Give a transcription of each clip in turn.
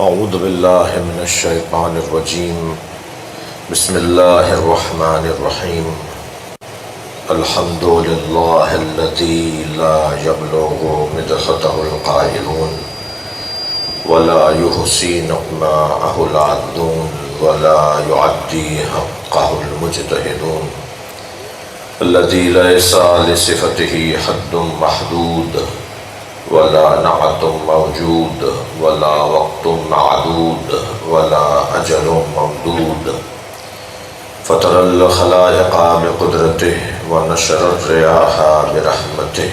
اعوذ باللہ من الشیطان الرجیم بسم اللہ الرحمن الرحیم الحمد للہ الذی لا یبلغ مدحتہ القائلون ولا یحصی نعماءہ العادون ولا یعدی حقہ المجتہدون الذی لیس لصفتہ حد محدود ولا نعت موجود ولا وقت معدود ولا اجل ممدود فطر الخلائق بقدرته ونشر الرياح برحمته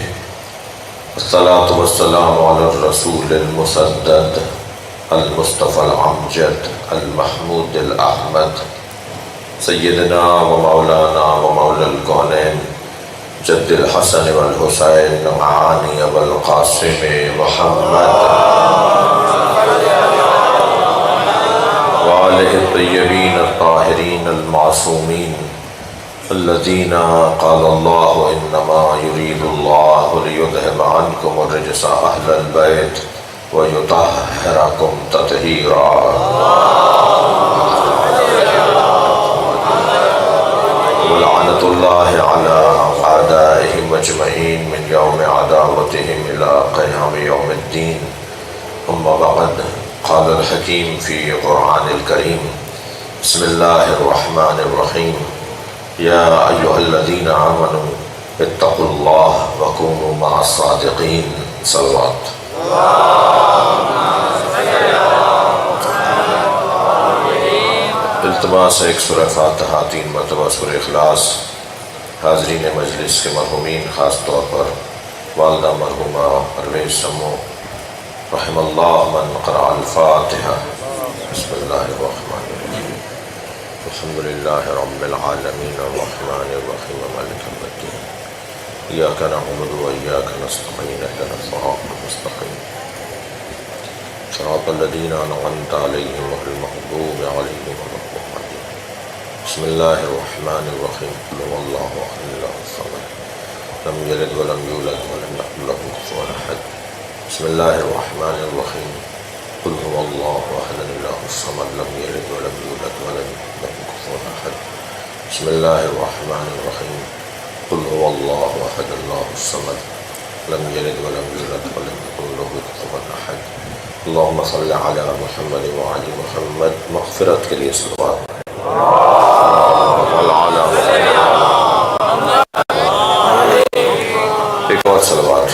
الصلاة والسلام على الرسول المسدد المصطفى الامجد المحمود الاحمد سیدنا و مولانا و مولا الکونین جد الحسن والحسین معانی والقاسم محمد وآلہ الطیبین الطاہرین المعصومین الذین قال اللہ انما یرید اللہ لیذہب عنکم الرجس اہل البیت ویطہرکم تطہیرا ولعنت اللہ علی أعدائهم أجمعين من يوم عداوتهم إلى قيام يوم الدين أما بعد قال الحكيم في قرآن الكريم بسم الله الرحمن الرحيم يا أيها الذين آمنوا اتقوا الله وكونوا مع الصادقين صلوات التماس ایک سورہ فاتحہ 3 مرتبہ سورہ اخلاص حاضرین مجلس کے مرحومین خاص طور پر والدہ مرحومہ پرویز سمو رحم اللہ من قرأ الفاتحہ بسم اللہ الرحمن الرحیم الحمدللہ رب العالمین الرحمن الرحیم مالک یوم الدین ایاک نعبد و ایاک نستعین اهدنا الصراط المستقیم صراط الذین انعمت علیہم غیر المغضوب علیہم ولا الضالین بسم اللہ الرحمن الرحیم قل هو اللہ احد اللہ الصمد لم یلد ولم یولد ولم یکن له کفوا احد بسم اللہ الرحمن الرحیم قل هو اللہ احد اللہ الصمد لم یلد ولم یولد ولم یکن له کفوا احد بسم اللہ الرحمن الرحیم قل هو اللہ احد اللہ الصمد لم یلد ولم یولد ولم یکن له کفوا احد اللہم صل علی محمد وعلی محمد مغفرت کے لیے صلوات ایک اور صلوات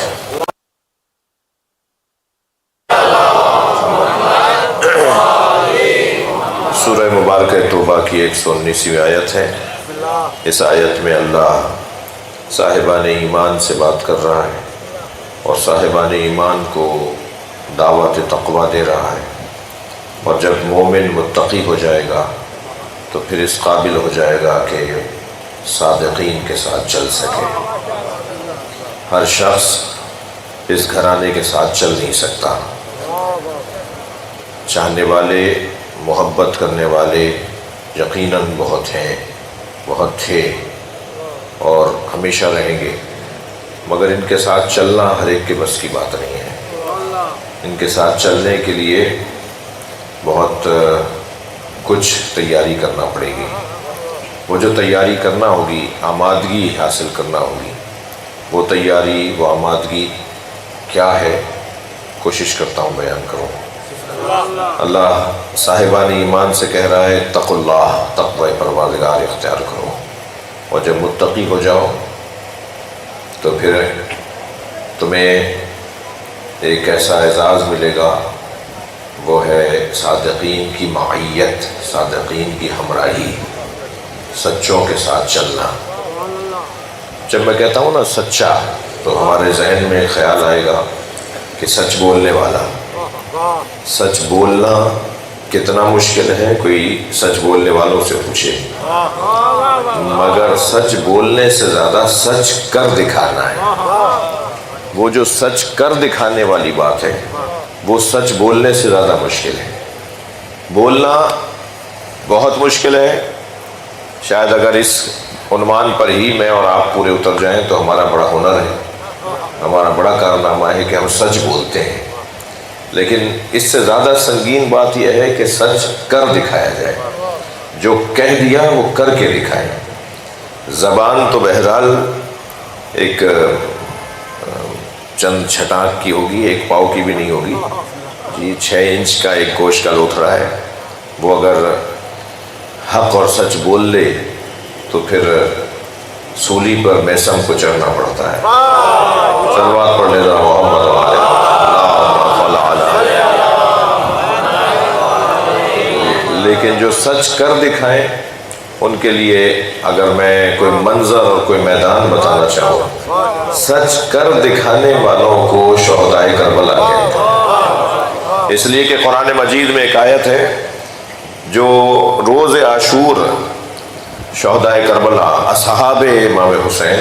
سورہ مبارکہ توبہ کی 119ویں آیت ہے۔ اس آیت میں اللہ صاحبان ایمان سے بات کر رہا ہے اور صاحبان ایمان کو دعوت تقوی دے رہا ہے، اور جب مومن متقی ہو جائے گا تو پھر اس قابل ہو جائے گا کہ صادقین کے ساتھ چل سکے۔ ہر شخص اس گھرانے کے ساتھ چل نہیں سکتا۔ چاہنے والے، محبت کرنے والے یقیناً بہت ہیں، بہت تھے اور ہمیشہ رہیں گے، مگر ان کے ساتھ چلنا ہر ایک کے بس کی بات نہیں ہے۔ ان کے ساتھ چلنے کے لیے بہت کچھ تیاری کرنا پڑے گی۔ وہ جو تیاری کرنا ہوگی، آمادگی حاصل کرنا ہوگی، وہ تیاری، وہ آمادگی کیا ہے، کوشش کرتا ہوں بیان کروں۔ اللہ صاحبان ایمان سے کہہ رہا ہے اتقوا اللہ، تقوی پروردگار اختیار کرو، اور جب متقی ہو جاؤ تو پھر تمہیں ایک ایسا اعزاز ملے گا، وہ ہے صادقین کی معیت، صادقین کی ہمراہی، سچوں کے ساتھ چلنا۔ جب میں کہتا ہوں نا سچا، تو ہمارے ذہن میں خیال آئے گا کہ سچ بولنے والا۔ سچ بولنا کتنا مشکل ہے، کوئی سچ بولنے والوں سے پوچھے، مگر سچ بولنے سے زیادہ سچ کر دکھانا ہے۔ وہ جو سچ کر دکھانے والی بات ہے، وہ سچ بولنے سے زیادہ مشکل ہے۔ بولنا بہت مشکل ہے، شاید اگر اس عنوان پر ہی میں اور آپ پورے اتر جائیں تو ہمارا بڑا ہنر ہے، ہمارا بڑا کارنامہ ہے کہ ہم سچ بولتے ہیں، لیکن اس سے زیادہ سنگین بات یہ ہے کہ سچ کر دکھایا جائے، جو کہہ دیا وہ کر کے دکھائے۔ زبان تو بہرحال ایک چند چھٹانک کی ہوگی، ایک پاؤ کی بھی نہیں ہوگی، یہ 6 انچ کا ایک گوشت کا لوتھڑا ہے، وہ اگر حق اور سچ بول لے تو پھر سولی پر میسم کو چڑھنا پڑتا ہے۔ صلوات پڑھ لے ذرا محمد وعلیہ لیکن جو سچ کر دکھائیں ان کے لیے اگر میں کوئی منظر اور کوئی میدان بتانا چاہوں، سچ کر دکھانے والوں کو شہدائے کربلا کہتے ہیں، اس لیے کہ قرآن مجید میں ایک آیت ہے جو روز عاشور شہدائے کربلا اصحاب امام حسین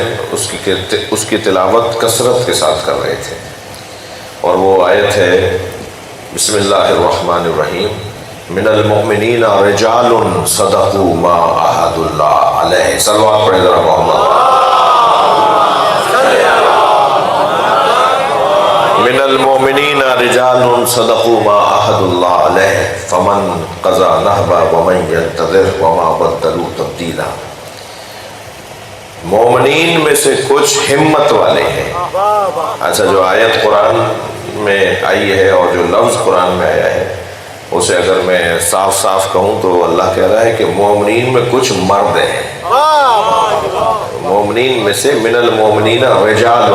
اس کی تلاوت کثرت کے ساتھ کر رہے تھے، اور وہ آیت ہے بسم اللہ الرحمن الرحیم من المؤمنین رجال صدقوا ما عاہدوا اللہ علیہ۔ صلوات پڑھیں ذرا محمد۔ من المؤمنین رجال صدقوا ما عاہدوا اللہ علیہ فمن قضى نحبا ومن ينتظر وما بدلوا تبدیلا۔ مومنین میں سے کچھ ہمت والے ہیں۔ اچھا، جو آیت قرآن میں آئی ہے اور جو لفظ قرآن میں آیا ہے اسے اگر میں صاف صاف کہوں تو اللہ کہہ رہا ہے کہ مومنین میں کچھ مرد ہیں، مومنین میں سے من المومنین رجال،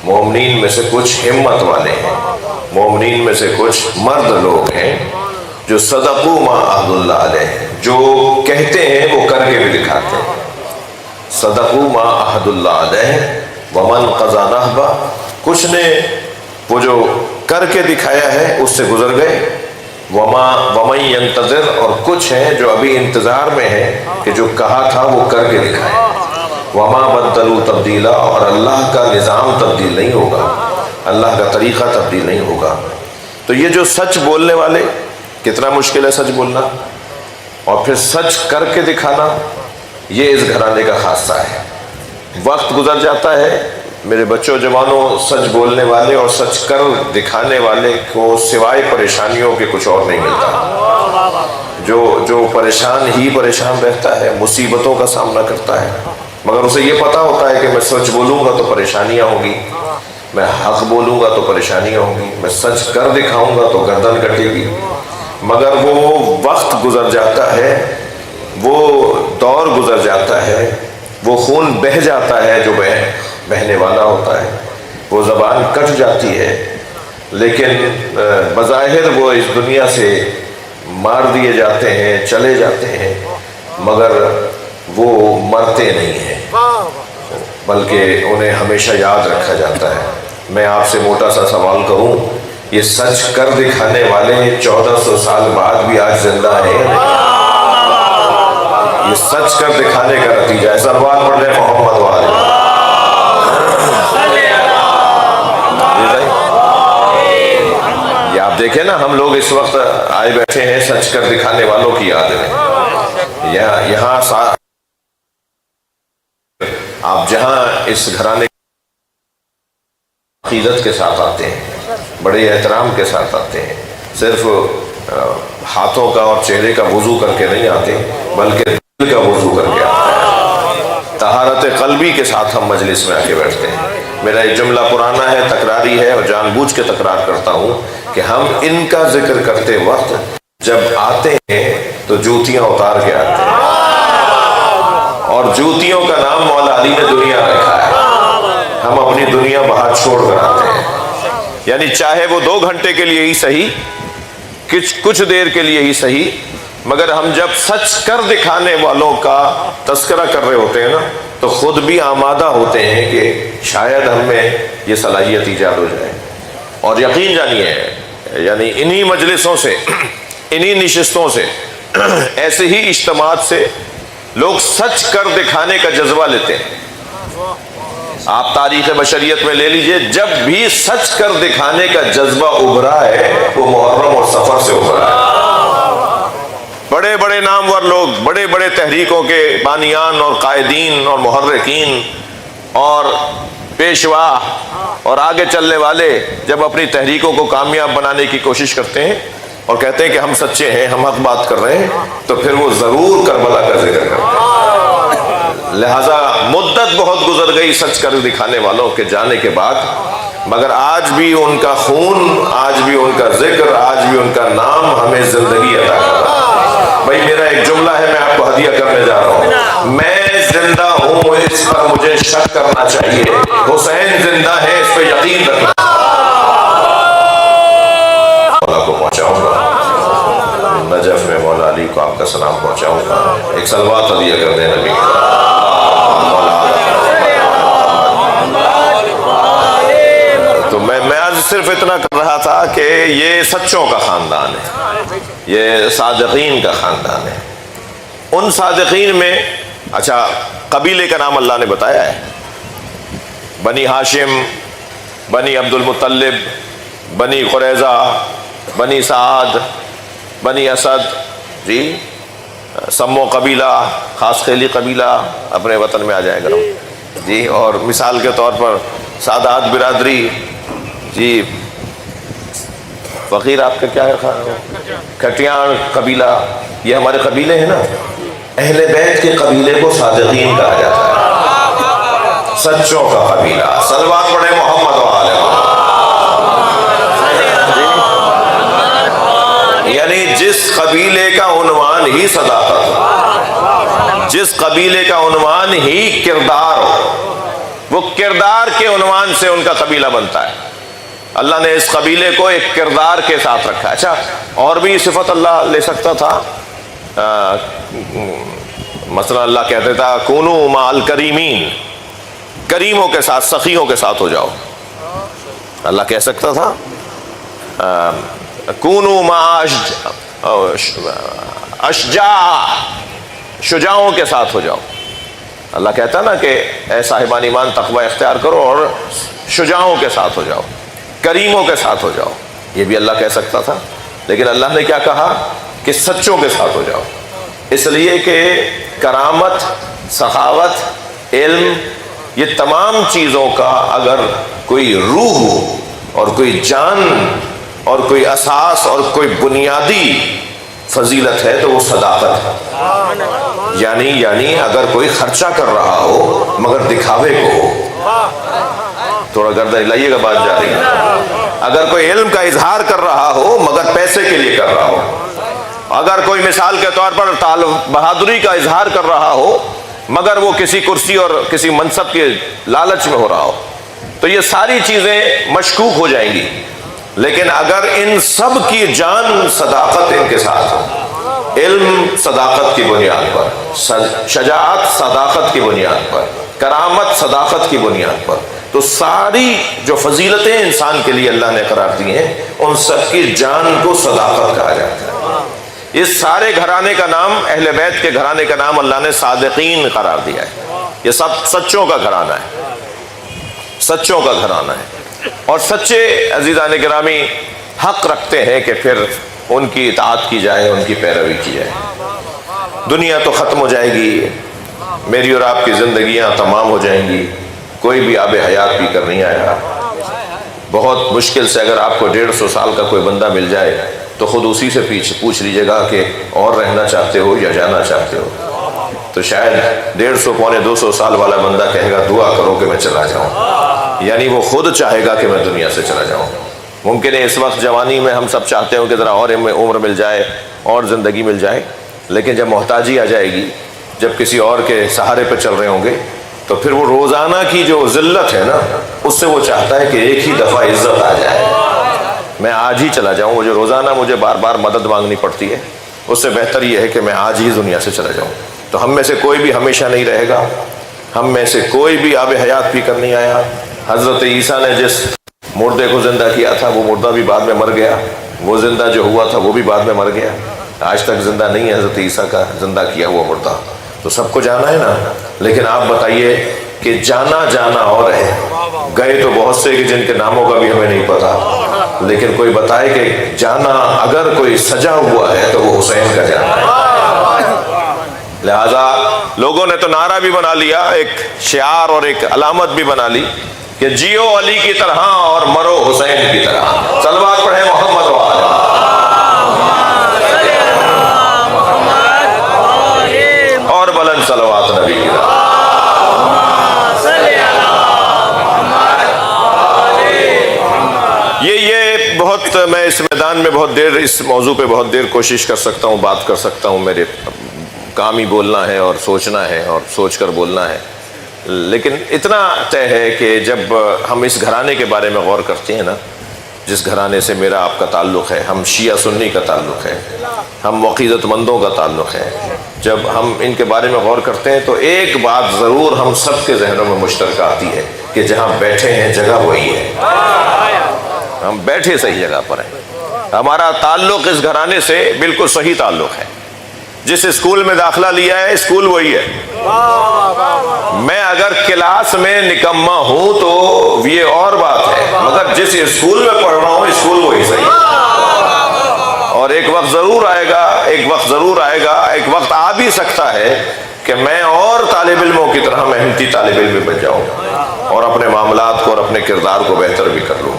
مومنین میں سے کچھ ہمت والے ہیں، مومنین میں سے کچھ مرد لوگ ہیں جو صدقوا ما عہد اللہ علیہ، جو کہتے ہیں وہ کر کے بھی دکھاتے ہیں۔ صدقوا ما عہد اللہ علیہ ومن قضى نحبا، کچھ نے وہ جو کر کے دکھایا ہے اس سے گزر گئے، ومن ينتظر، اور کچھ ہیں جو ابھی انتظار میں ہیں کہ جو کہا تھا وہ کر کے دکھائے، وما بدلوا تبدیلا، اور اللہ کا نظام تبدیل نہیں ہوگا، اللہ کا طریقہ تبدیل نہیں ہوگا۔ تو یہ جو سچ بولنے والے، کتنا مشکل ہے سچ بولنا اور پھر سچ کر کے دکھانا، یہ اس گھرانے کا خاصہ ہے۔ وقت گزر جاتا ہے، میرے بچوں جوانوں، سچ بولنے والے اور سچ کر دکھانے والے کو سوائے پریشانیوں کے کچھ اور نہیں ملتا۔ جو پریشان ہی پریشان رہتا ہے، مصیبتوں کا سامنا کرتا ہے، مگر اسے یہ پتا ہوتا ہے کہ میں سچ بولوں گا تو پریشانیاں ہوں گی، میں حق بولوں گا تو پریشانیاں ہوں گی، میں سچ کر دکھاؤں گا تو گردن کٹے گی، مگر وہ وقت گزر جاتا ہے، وہ دور گزر جاتا ہے، وہ خون بہہ جاتا ہے جو بہنے والا ہوتا ہے، وہ زبان کٹ جاتی ہے، لیکن بظاہر وہ اس دنیا سے مار دیے جاتے ہیں، چلے جاتے ہیں، مگر وہ مرتے نہیں ہیں، بلکہ انہیں ہمیشہ یاد رکھا جاتا ہے۔ میں آپ سے موٹا سا سوال کروں، یہ سچ کر دکھانے والے 1400 سال بعد بھی آج زندہ ہیں؟ یہ سچ کر دکھانے کا نتیجہ ہے۔ صلوات پڑھ لیں محمد وعلیہ۔ یہ آپ دیکھیں نا، ہم لوگ اس وقت آئے بیٹھے ہیں سچ کر دکھانے والوں کی یاد میں، یہاں آپ جہاں اس گھرانے عقیدت کے ساتھ آتے ہیں، بڑے احترام کے ساتھ آتے ہیں، صرف ہاتھوں کا اور چہرے کا وضو کر کے نہیں آتے بلکہ دل کا وضو کر کے آتے ہیں، طہارت قلبی کے ساتھ ہم مجلس میں آ کے بیٹھتے ہیں۔ میرا ایک جملہ پرانا ہے، تکراری ہے اور جان بوجھ کے تکرار کرتا ہوں کہ ہم ان کا ذکر کرتے وقت جب آتے ہیں تو جوتیاں اتار کے آتے ہیں، اور جوتیوں کا نام مولا علی نے دنیا رکھا ہے، ہم اپنی دنیا باہر چھوڑ کر آتے ہیں، یعنی چاہے وہ 2 گھنٹے کے لیے ہی صحیح، کچھ دیر کے لیے ہی صحیح، مگر ہم جب سچ کر دکھانے والوں کا تذکرہ کر رہے ہوتے ہیں نا تو خود بھی آمادہ ہوتے ہیں کہ شاید ہم میں یہ صلاحیت ایجاد ہو جائے۔ اور یقین جانیے، یعنی انہی مجلسوں سے، انہی نشستوں سے، ایسے ہی اجتماعات سے لوگ سچ کر دکھانے کا جذبہ لیتے ہیں۔ آپ تاریخ بشریت میں لے لیجئے، جب بھی سچ کر دکھانے کا جذبہ ابھرا ہے وہ محرم اور سفر سے ابھرا ہے۔ بڑے بڑے نامور لوگ، بڑے بڑے تحریکوں کے بانیان اور قائدین اور محرکین اور پیشوا اور آگے چلنے والے جب اپنی تحریکوں کو کامیاب بنانے کی کوشش کرتے ہیں اور کہتے ہیں کہ ہم سچے ہیں، ہم حق بات کر رہے ہیں، تو پھر وہ ضرور کربلا کا ذکر کرتے ہیں۔ لہٰذا مدت بہت گزر گئی سچ کر دکھانے والوں کے جانے کے بعد، مگر آج بھی ان کا خون، آج بھی ان کا ذکر، آج بھی ان کا نام ہمیں زندگی عطا کر رہا ہے۔ بھائی میرا ایک جملہ ہے، میں آپ کو ہدیہ کرنے جا رہا ہوں، میں زندہ ہوں اس پر مجھے شک کرنا چاہیے، حسین زندہ ہے اس پہ یقین رکھنا مولا کو پہنچاؤں گا، نجف میں مولا علی کو آپ کا سلام پہنچاؤں گا۔ ایک صلوات ہدیہ کر دیں نبی تو میں آج صرف اتنا کر رہا تھا کہ یہ سچوں کا خاندان ہے، یہ صادقین کا خاندان ہے۔ ان صادقین میں اچھا قبیلے کا نام اللہ نے بتایا ہے، بنی ہاشم، بنی عبد المطلب، بنی قریظہ، بنی سعد، بنی اسد، جی سمو قبیلہ، خاص خیلی قبیلہ اپنے وطن میں آ جائے گا جی، اور مثال کے طور پر سادات برادری، جی فقیر آپ کا کیا ہے، کھٹیان قبیلہ، یہ ہمارے قبیلے ہیں نا۔ اہل بیت کے قبیلے کو صادقین کہا جاتا ہے، سچوں کا قبیلہ۔ صلوات پڑھے محمد و آل محمد۔ یعنی جس قبیلے کا عنوان ہی صداقت ہو، جس قبیلے کا عنوان ہی کردار ہو، وہ کردار کے عنوان سے ان کا قبیلہ بنتا ہے۔ اللہ نے اس قبیلے کو ایک کردار کے ساتھ رکھا ہے۔ اچھا اور بھی صفت اللہ لے سکتا تھا، مثلا اللہ کہتے تھا کونو مع الکریمین، کریموں کے ساتھ، سخیوں کے ساتھ ہو جاؤ۔ اللہ کہہ سکتا تھا کونو مع اشجاع، شجاعوں کے ساتھ ہو جاؤ۔ اللہ کہتا نا کہ اے صاحبان ایمان تقوی اختیار کرو اور شجاعوں کے ساتھ ہو جاؤ، کریموں کے ساتھ ہو جاؤ، یہ بھی اللہ کہہ سکتا تھا، لیکن اللہ نے کیا کہا کہ سچوں کے ساتھ ہو جاؤ، اس لیے کہ کرامت، سخاوت، علم، یہ تمام چیزوں کا اگر کوئی روح اور کوئی جان اور کوئی اساس اور کوئی بنیادی فضیلت ہے تو وہ صداقت ہے۔ یعنی اگر کوئی خرچہ کر رہا ہو مگر دکھاوے کو ہو، تھوڑا گردن ہلائیے گا بات جاری ہے، اگر کوئی علم کا اظہار کر رہا ہو مگر پیسے کے لیے کر رہا ہو، اگر کوئی مثال کے طور پر بہادری کا اظہار کر رہا ہو مگر وہ کسی کرسی اور کسی منصب کے لالچ میں ہو رہا ہو، تو یہ ساری چیزیں مشکوک ہو جائیں گی۔ لیکن اگر ان سب کی جان صداقت ان کے ساتھ ہو، علم صداقت کی بنیاد پر، شجاعت صداقت کی بنیاد پر، کرامت صداقت کی بنیاد پر، تو ساری جو فضیلتیں انسان کے لیے اللہ نے قرار دی ہیں ان سب کی جان کو صداقت کہا جاتا ہے۔ اس سارے گھرانے کا نام، اہل بیت کے گھرانے کا نام اللہ نے صادقین قرار دیا ہے۔ یہ سب سچوں کا گھرانہ ہے، سچوں کا گھرانہ ہے، اور سچے عزیزان گرامی حق رکھتے ہیں کہ پھر ان کی اطاعت کی جائے، ان کی پیروی کی جائے۔ دنیا تو ختم ہو جائے گی، میری اور آپ کی زندگیاں تمام ہو جائیں گی، کوئی بھی آب حیات پی کر نہیں آیا۔ بہت مشکل سے اگر آپ کو 150 سال کا کوئی بندہ مل جائے تو خود اسی سے پوچھ لیجئے گا کہ اور رہنا چاہتے ہو یا جانا چاہتے ہو، تو شاید 150 پونے 200 سال والا بندہ کہے گا دعا کرو کہ میں چلا جاؤں، یعنی وہ خود چاہے گا کہ میں دنیا سے چلا جاؤں۔ ممکن ہے اس وقت جوانی میں ہم سب چاہتے ہوں کہ ذرا اور عمر مل جائے اور زندگی مل جائے، لیکن جب محتاجی آ جائے گی، جب کسی اور کے سہارے پہ چل رہے ہوں گے، تو پھر وہ روزانہ کی جو ذلت ہے نا، اس سے وہ چاہتا ہے کہ ایک ہی دفعہ عزت آ جائے، میں آج ہی چلا جاؤں۔ وہ جو روزانہ مجھے بار بار مدد مانگنی پڑتی ہے، اس سے بہتر یہ ہے کہ میں آج ہی دنیا سے چلا جاؤں۔ تو ہم میں سے کوئی بھی ہمیشہ نہیں رہے گا، ہم میں سے کوئی بھی آب حیات پی کر نہیں آیا۔ حضرت عیسیٰ نے جس مردے کو زندہ کیا تھا وہ مردہ بھی بعد میں مر گیا، وہ زندہ جو ہوا تھا وہ بھی بعد میں مر گیا، آج تک زندہ نہیں ہے حضرت عیسیٰ کا زندہ کیا ہوا مردہ۔ تو سب کو جانا ہے نا، لیکن آپ بتائیے کہ جانا جانا اور ہے، گئے تو بہت سے کہ جن کے ناموں کا بھی ہمیں نہیں پتا، لیکن کوئی بتائے کہ جانا اگر کوئی سجا ہوا ہے تو وہ حسین کا جانا ہے۔ لہذا لوگوں نے تو نعرہ بھی بنا لیا، ایک شعار اور ایک علامت بھی بنا لی کہ جیو علی کی طرح اور مرو حسین کی طرح. صلوات پڑھیں محمد و آل اور بلند صلوات نبی کی طرح. یہ بہت، میں اس میدان میں بہت دیر اس موضوع پہ بہت دیر کوشش کر سکتا ہوں، بات کر سکتا ہوں. میرے کام ہی بولنا ہے اور سوچنا ہے اور سوچ کر بولنا ہے. لیکن اتنا طے ہے کہ جب ہم اس گھرانے کے بارے میں غور کرتے ہیں نا، جس گھرانے سے میرا آپ کا تعلق ہے، ہم شیعہ سنی کا تعلق ہے، ہم عقیدت مندوں کا تعلق ہے، جب ہم ان کے بارے میں غور کرتے ہیں تو ایک بات ضرور ہم سب کے ذہنوں میں مشترکہ آتی ہے کہ جہاں بیٹھے ہیں جگہ وہی ہے. ہم بیٹھے صحیح جگہ پر ہیں. ہمارا تعلق اس گھرانے سے بالکل صحیح تعلق ہے. جس اسکول میں داخلہ لیا ہے اسکول وہی ہے. میں اگر کلاس میں نکما ہوں تو یہ اور بات ہے، مگر جس اسکول میں پڑھ رہا ہوں اسکول وہی صحیح ہے. اور ایک وقت ضرور آئے گا، ایک وقت آ بھی سکتا ہے کہ میں اور طالب علموں کی طرح محنتی طالب علم بن جاؤں اور اپنے معاملات کو اور اپنے کردار کو بہتر بھی کر لوں.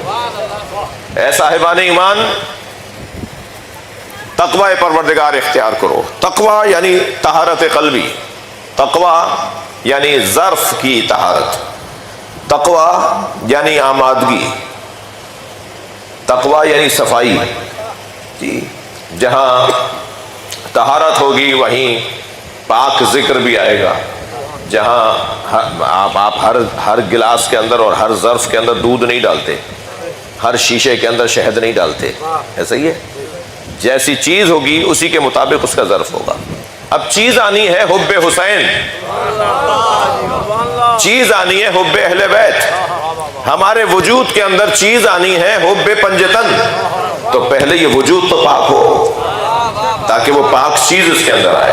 اے صاحبان ایمان، تقوی پروردگار اختیار کرو. تقوی یعنی طہارت قلبی، تقوی یعنی ظرف کی طہارت، تقوی یعنی آمادگی، تقوی یعنی صفائی. جی، جہاں طہارت ہوگی وہیں پاک ذکر بھی آئے گا. جہاں آپ ہر گلاس کے اندر اور ہر ظرف کے اندر دودھ نہیں ڈالتے، ہر شیشے کے اندر شہد نہیں ڈالتے. ایسا ہی ہے، جیسی چیز ہوگی اسی کے مطابق اس کا ظرف ہوگا. اب چیز آنی ہے حب حسین، چیز آنی ہے حب اہل بیت. ہمارے وجود کے اندر چیز آنی ہے حب پنجتن. تو پہلے یہ وجود تو پاک ہو تاکہ وہ پاک چیز اس کے اندر آئے.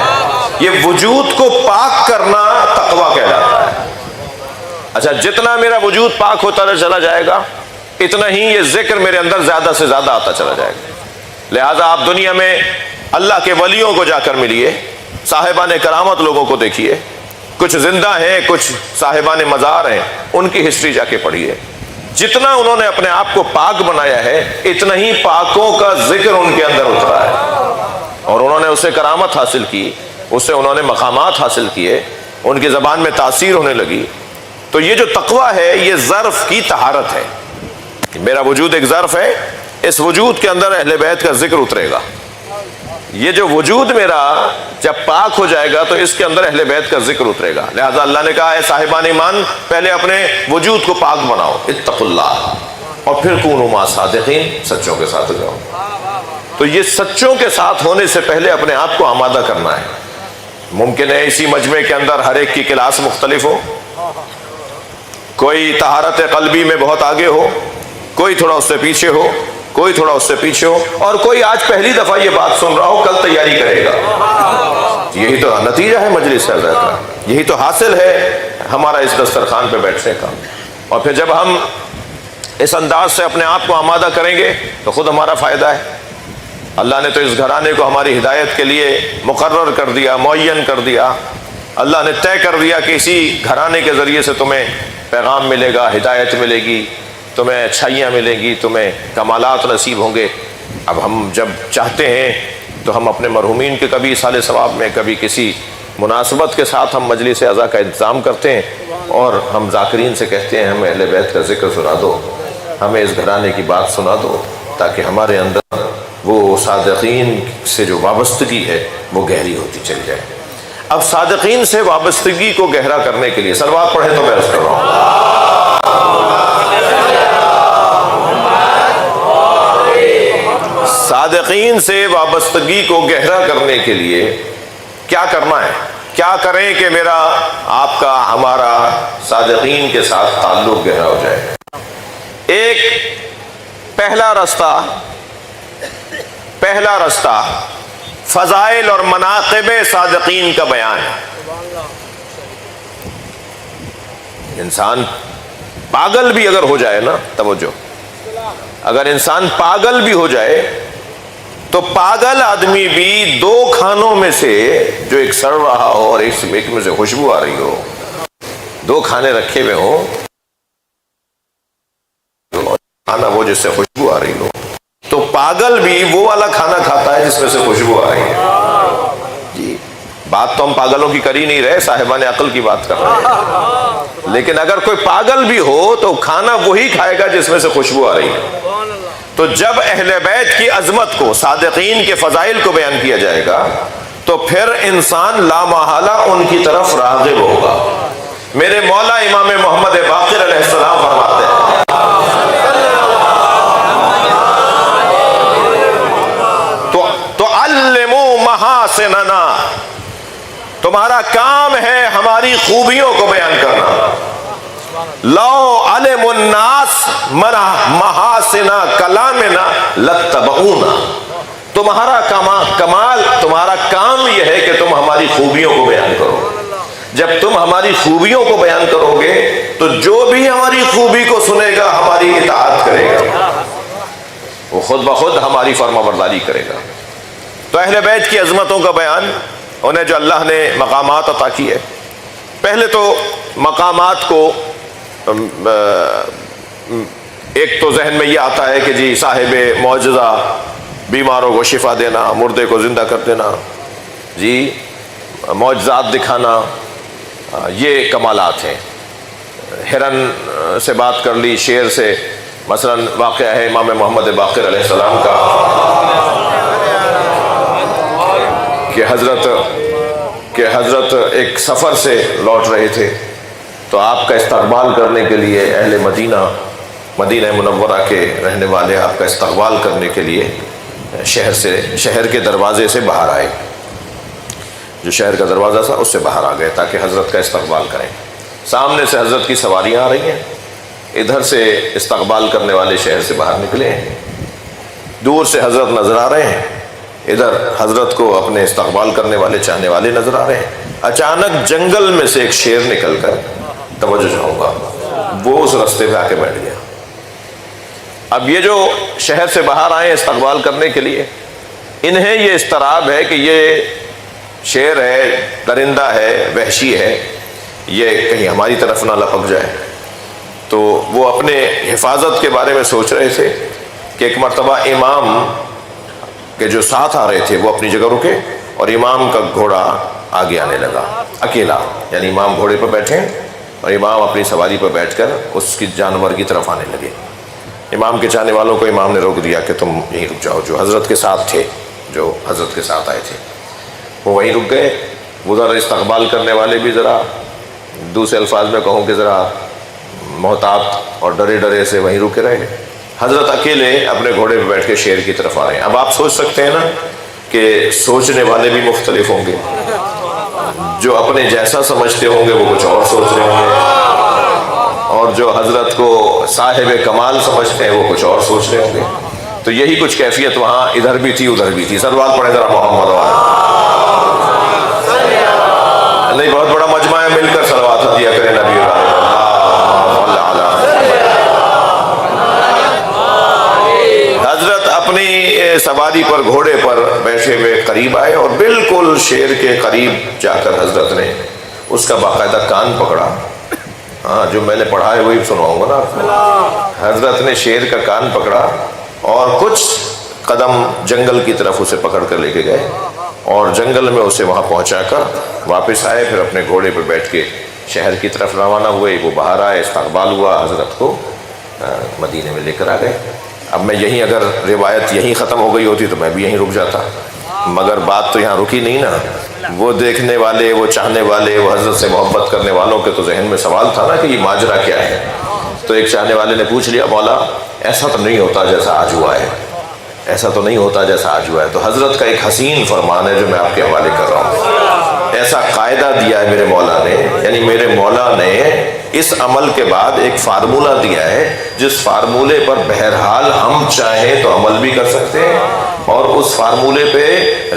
یہ وجود کو پاک کرنا تقویٰ کہلاتا ہے. اچھا، جتنا میرا وجود پاک ہوتا چلا جائے گا اتنا ہی یہ ذکر میرے اندر زیادہ سے زیادہ آتا چلا جائے گا. لہٰذا آپ دنیا میں اللہ کے ولیوں کو جا کر ملیے، صاحبان کرامت لوگوں کو دیکھیے. کچھ زندہ ہیں، کچھ صاحبان مزار ہیں، ان کی ہسٹری جا کے پڑھیے. جتنا انہوں نے اپنے آپ کو پاک بنایا ہے اتنا ہی پاکوں کا ذکر ان کے اندر اترا ہے اور انہوں نے اس سے کرامت حاصل کی، اس سے انہوں نے مقامات حاصل کیے، ان کی زبان میں تاثیر ہونے لگی. تو یہ جو تقویٰ ہے یہ ظرف کی طہارت ہے. میرا وجود ایک ظرف ہے، اس وجود کے اندر اہل بیت کا ذکر اترے گا. یہ جو وجود میرا جب پاک ہو جائے گا تو اس کے اندر اہل بیت کا ذکر اترے گا. لہذا اللہ نے کہا ہے صاحبان ایمان پہلے اپنے وجود کو پاک بناؤ، اتقوا اللہ، اور پھر کونوا مع صادقین، سچوں کے ساتھ ہو جاؤ. تو یہ سچوں کے ساتھ ہونے سے پہلے اپنے آپ کو آمادہ کرنا ہے. ممکن ہے اسی مجمع کے اندر ہر ایک کی کلاس مختلف ہو، کوئی طہارت قلبی میں بہت آگے ہو، کوئی تھوڑا اس سے پیچھے ہو، کوئی تھوڑا اس سے پیچھے ہو، اور کوئی آج پہلی دفعہ یہ بات سن رہا ہو کل تیاری کرے گا. یہی تو نتیجہ ہے مجلس حضرت کا، یہی تو حاصل ہے ہمارا اس دسترخوان پہ بیٹھنے کا. اور پھر جب ہم اس انداز سے اپنے آپ کو آمادہ کریں گے تو خود ہمارا فائدہ ہے. اللہ نے تو اس گھرانے کو ہماری ہدایت کے لیے مقرر کر دیا، معین کر دیا. اللہ نے طے کر دیا کہ اسی گھرانے کے ذریعے سے تمہیں پیغام ملے گا، ہدایت ملے گی، تمہیں اچھائیاں ملیں گی، تمہیں کمالات نصیب ہوں گے. اب ہم جب چاہتے ہیں تو ہم اپنے مرحومین کے کبھی سال ثواب میں، کبھی کسی مناسبت کے ساتھ ہم مجلس عزا کا انتظام کرتے ہیں اور ہم ذاکرین سے کہتے ہیں ہمیں اہل بیت کا ذکر سنا دو، ہمیں اس گھرانے کی بات سنا دو، تاکہ ہمارے اندر وہ صادقین سے جو وابستگی ہے وہ گہری ہوتی چلی جائے. اب صادقین سے وابستگی کو گہرا کرنے کے لیے صلوات پڑھیں تو میں عرض کر رہا ہوں. صادقین سے وابستگی کو گہرا کرنے کے لیے کیا کرنا ہے؟ کیا کریں کہ میرا آپ کا ہمارا صادقین کے ساتھ تعلق گہرا ہو جائے؟ ایک پہلا رستہ فضائل اور مناقب صادقین کا بیان ہے. انسان پاگل بھی اگر ہو جائے نا، توجہ، اگر انسان پاگل بھی ہو جائے تو پاگل آدمی بھی دو کھانوں میں سے جو ایک سڑ رہا ہو اور ایک میں سے خوشبو آ رہی ہو، دو کھانے رکھے ہوئے ہوں کھانا وہ جس سے خوشبو آ رہی ہو، تو پاگل بھی وہ والا کھانا کھاتا ہے جس میں سے خوشبو آ رہی ہے۔ جی بات تو ہم پاگلوں کی کر ہی نہیں رہے، صاحبان عقل کی بات کر رہے ہیں۔ لیکن اگر کوئی پاگل بھی ہو تو کھانا وہی کھائے گا جس میں سے خوشبو آ رہی ہے۔ تو جب اہل بیت کی عظمت کو، صادقین کے فضائل کو بیان کیا جائے گا تو پھر انسان لا محالہ ان کی طرف راغب ہوگا۔ میرے مولا امام محمد باقر علیہ السلام فرماتے ہیں تُعَلِّمُوا مَحَاسِنَنَا، تمہارا کام ہے ہماری خوبیوں کو بیان کرنا۔ لو علم الناس محاسن کلامنا لاتبعونا، تمہارا کمال، تمہارا کام یہ ہے کہ تم ہماری خوبیوں کو بیان کرو۔ جب تم ہماری خوبیوں کو بیان کرو گے تو جو بھی ہماری خوبی کو سنے گا ہماری اطاعت کرے گا، وہ خود بخود ہماری فرما برداری کرے گا۔ تو اہل بیت کی عظمتوں کا بیان، انہیں جو اللہ نے مقامات عطا کی ہے، پہلے تو مقامات کو ایک تو ذہن میں یہ آتا ہے کہ جی صاحب معجزہ، بیماروں کو شفا دینا، مردے کو زندہ کر دینا، جی معجزات دکھانا، یہ کمالات ہیں۔ ہرن سے بات کر لی، شیر سے، مثلا واقعہ ہے امام محمد باقر علیہ السلام کا کہ حضرت ایک سفر سے لوٹ رہے تھے، تو آپ کا استقبال کرنے کے لیے اہل مدینہ منورہ کے رہنے والے آپ کا استقبال کرنے کے لیے شہر کے دروازے سے باہر آئے، جو شہر کا دروازہ تھا اس سے باہر آ گئے تاکہ حضرت کا استقبال کریں۔ سامنے سے حضرت کی سواریاں آ رہی ہیں، ادھر سے استقبال کرنے والے شہر سے باہر نکلے ہیں، دور سے حضرت نظر آ رہے ہیں، ادھر حضرت کو اپنے استقبال کرنے والے چاہنے والے نظر آ رہے ہیں۔ اچانک جنگل میں سے ایک شیر نکل کر، توجہ چاہوں گا، وہ اس رستے پہ آ کے بیٹھ گیا۔ اب یہ جو شہر سے باہر آئے استقبال کرنے کے لیے، انہیں یہ اضطراب ہے کہ یہ شیر ہے، درندہ ہے، وحشی ہے، یہ کہیں ہماری طرف نہ لپک جائے۔ تو وہ اپنے حفاظت کے بارے میں سوچ رہے تھے کہ ایک مرتبہ امام کے جو ساتھ آ رہے تھے وہ اپنی جگہ رکے اور امام کا گھوڑا آگے آنے لگا اکیلا، یعنی امام گھوڑے پر بیٹھے اور امام اپنی سواری پر بیٹھ کر اس کی جانور کی طرف آنے لگے۔ امام کے چاہنے والوں کو امام نے روک دیا کہ تم یہیں رک جاؤ، جو حضرت کے ساتھ تھے، جو حضرت کے ساتھ آئے تھے وہ وہیں رک گئے۔ ادھر استقبال کرنے والے بھی ذرا، دوسرے الفاظ میں کہوں کہ ذرا محتاط اور ڈرے ڈرے سے وہیں رکے رہے۔ حضرت اکیلے اپنے گھوڑے پہ بیٹھ کے شیر کی طرف آ رہے ہیں۔ اب آپ سوچ سکتے ہیں نا کہ سوچنے والے بھی مختلف ہوں گے، جو اپنے جیسا سمجھتے ہوں گے وہ کچھ اور سوچ رہے ہوں گے، اور جو حضرت کو صاحب کمال سمجھتے ہیں وہ کچھ اور سوچ رہے ہوں گے۔ تو یہی کچھ کیفیت وہاں ادھر بھی تھی ادھر بھی تھی۔ صلوات پڑھیں ذرا محمد والا۔ نہیں، بہت بڑا مجمع ہے، مل کر صلوات دیا کریں نبی حضرت اپنی سواری پر گھوڑے پر بیٹھے ہوئے قریب آئے اور بالکل شیر کے قریب جا کر حضرت نے اس کا باقاعدہ کان پکڑا۔ ہاں، جو میں نے پڑھا ہے وہی سناؤں گا نا آپ کو۔ حضرت نے شیر کا کان پکڑا اور کچھ قدم جنگل کی طرف اسے پکڑ کر لے کے گئے اور جنگل میں اسے وہاں پہنچا کر واپس آئے، پھر اپنے گھوڑے پر بیٹھ کے شہر کی طرف روانہ ہوئے۔ وہ باہر آئے، استقبال ہوا، حضرت کو مدینے میں لے کر آ گئے۔ اب میں یہیں، اگر روایت یہیں ختم ہو گئی ہوتی تو میں بھی یہیں رک جاتا، مگر بات تو یہاں رکی نہیں نا۔ وہ دیکھنے والے، وہ چاہنے والے، وہ حضرت سے محبت کرنے والوں کے تو ذہن میں سوال تھا نا کہ یہ ماجرا کیا ہے۔ تو ایک چاہنے والے نے پوچھ لیا، مولا ایسا تو نہیں ہوتا جیسا آج ہوا ہے، ایسا تو نہیں ہوتا جیسا آج ہوا ہے۔ تو حضرت کا ایک حسین فرمان ہے جو میں آپ کے حوالے کر رہا ہوں۔ ایسا قاعدہ دیا ہے میرے مولا نے، یعنی میرے مولا نے اس عمل کے بعد ایک فارمولہ دیا ہے جس فارمولے پر بہرحال ہم چاہیں تو عمل بھی کر سکتے ہیں، اور اس فارمولے پہ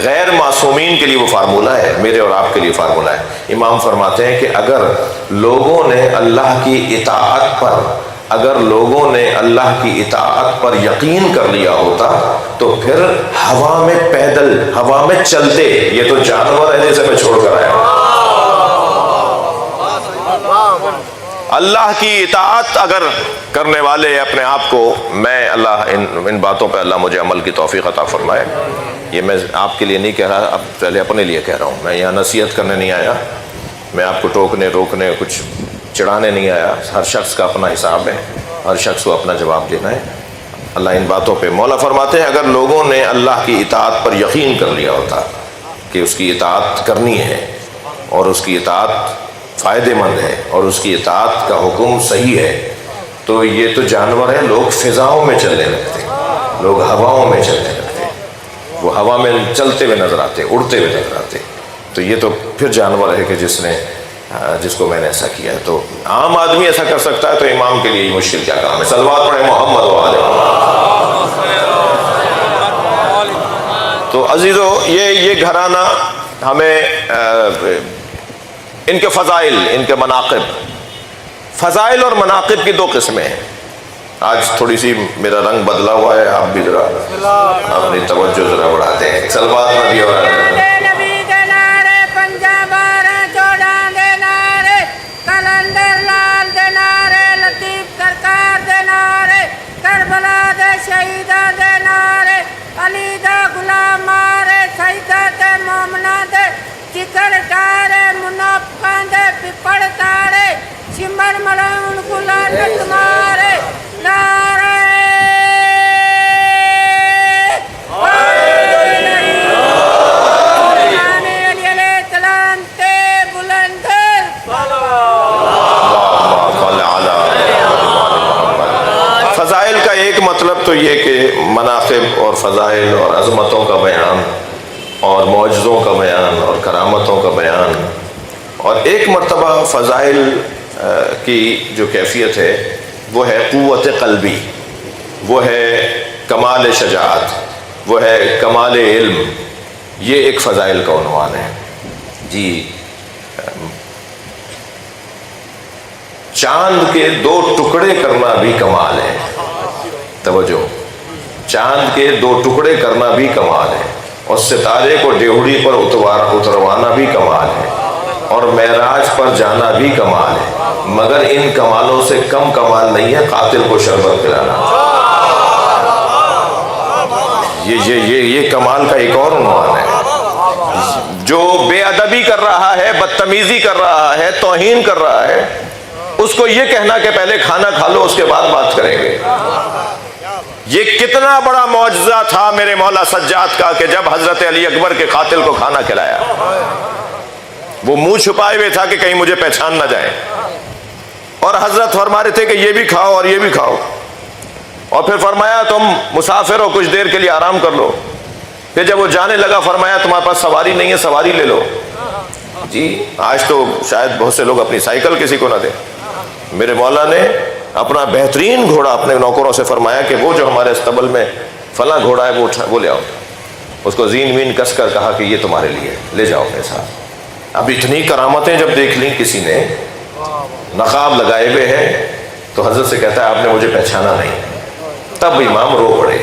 غیر معصومین کے لیے وہ فارمولہ ہے، میرے اور آپ کے لیے فارمولہ ہے۔ امام فرماتے ہیں کہ اگر لوگوں نے اللہ کی اطاعت پر، اگر لوگوں نے اللہ کی اطاعت پر یقین کر لیا ہوتا تو پھر ہوا میں پیدل، ہوا میں چلتے، یہ تو جانور ہے جسے میں چھوڑ کر آیا ہوں، اللہ کی اطاعت اگر کرنے والے اپنے آپ کو، میں اللہ ان باتوں پہ اللہ مجھے عمل کی توفیق عطا فرمائے. یہ میں آپ کے لیے نہیں کہہ رہا، اب پہلے اپنے لیے کہہ رہا ہوں. میں یہاں نصیحت کرنے نہیں آیا، میں آپ کو ٹوکنے روکنے کچھ چڑھانے نہیں آیا. ہر شخص کا اپنا حساب ہے، ہر شخص کو اپنا جواب دینا ہے. اللہ ان باتوں پہ، مولا فرماتے ہیں اگر لوگوں نے اللہ کی اطاعت پر یقین کر لیا ہوتا کہ اس کی اطاعت کرنی ہے اور اس کی اطاعت فائدہ مند ہے اور اس کی اطاعت کا حکم صحیح ہے، تو یہ تو جانور ہیں، لوگ فضاؤں میں چلنے لگتے، لوگ ہواؤں میں چلنے لگتے، وہ ہوا میں چلتے ہوئے نظر آتے، اڑتے ہوئے نظر آتے. تو یہ تو پھر جانور ہے کہ جس کو میں نے ایسا کیا ہے. تو عام آدمی ایسا کر سکتا ہے تو امام کے لیے یہ مشکل کیا کام ہے. صلوات پڑھیں محمد و آل محمد. تو عزیزو، یہ گھرانہ ہمیں ان کے فضائل، ان کے مناقب، فضائل اور مناقب کی دو قسمیں ہیں. آج تھوڑی سی میرا رنگ بدلا ہوا ہے، آپ بھی ذرا اپنی توجہ ذرا بڑھاتے ہیں. صلوات نبی اور مطلب تو یہ کہ مناقب اور فضائل اور عظمتوں کا بیان اور معجزوں کا بیان اور کرامتوں کا بیان. اور ایک مرتبہ فضائل کی جو کیفیت ہے وہ ہے قوت قلبی، وہ ہے کمال شجاعت، وہ ہے کمال علم. یہ ایک فضائل کا عنوان ہے. جی، چاند کے 2 ٹکڑے کرنا بھی کمال ہے. توجہ، چاند کے 2 ٹکڑے کرنا بھی کمال ہے، اور ستارے کو ڈیوڑی پر اتروانا بھی کمال ہے، اور معراج پر جانا بھی کمال ہے. مگر ان کمالوں سے کم کمال نہیں ہے قاتل کو شربت پلانا. یہ کمال کا ایک اور عنوان ہے. جو بے ادبی کر رہا ہے، بدتمیزی کر رہا ہے، توہین کر رہا ہے، اس کو یہ کہنا کہ پہلے کھانا کھا لو اس کے بعد بات کریں گے. یہ کتنا بڑا معجزہ تھا میرے مولا سجاد کا کہ جب حضرت علی اکبر کے قاتل کو کھانا کھلایا، وہ منہ چھپائے ہوئے تھا کہ کہیں مجھے پہچان نہ جائے، اور حضرت فرما رہے تھے کہ یہ بھی کھاؤ اور یہ بھی کھاؤ. اور پھر فرمایا تم مسافر ہو، کچھ دیر کے لیے آرام کر لو. پھر جب وہ جانے لگا فرمایا تمہارے پاس سواری نہیں ہے، سواری لے لو. جی، آج تو شاید بہت سے لوگ اپنی سائیکل کسی کو نہ دیں. میرے مولا نے اپنا بہترین گھوڑا اپنے نوکروں سے فرمایا کہ وہ جو ہمارے استبل میں فلاں گھوڑا ہے وہ لے آؤ. اس کو زین وین کس کر کہا کہ یہ تمہارے لیے لے جاؤ اپنے ساتھ. اب اتنی کرامتیں جب دیکھ لیں کسی نے، نقاب لگائے ہوئے ہیں، تو حضرت سے کہتا ہے آپ نے مجھے پہچانا نہیں. تب امام رو پڑے.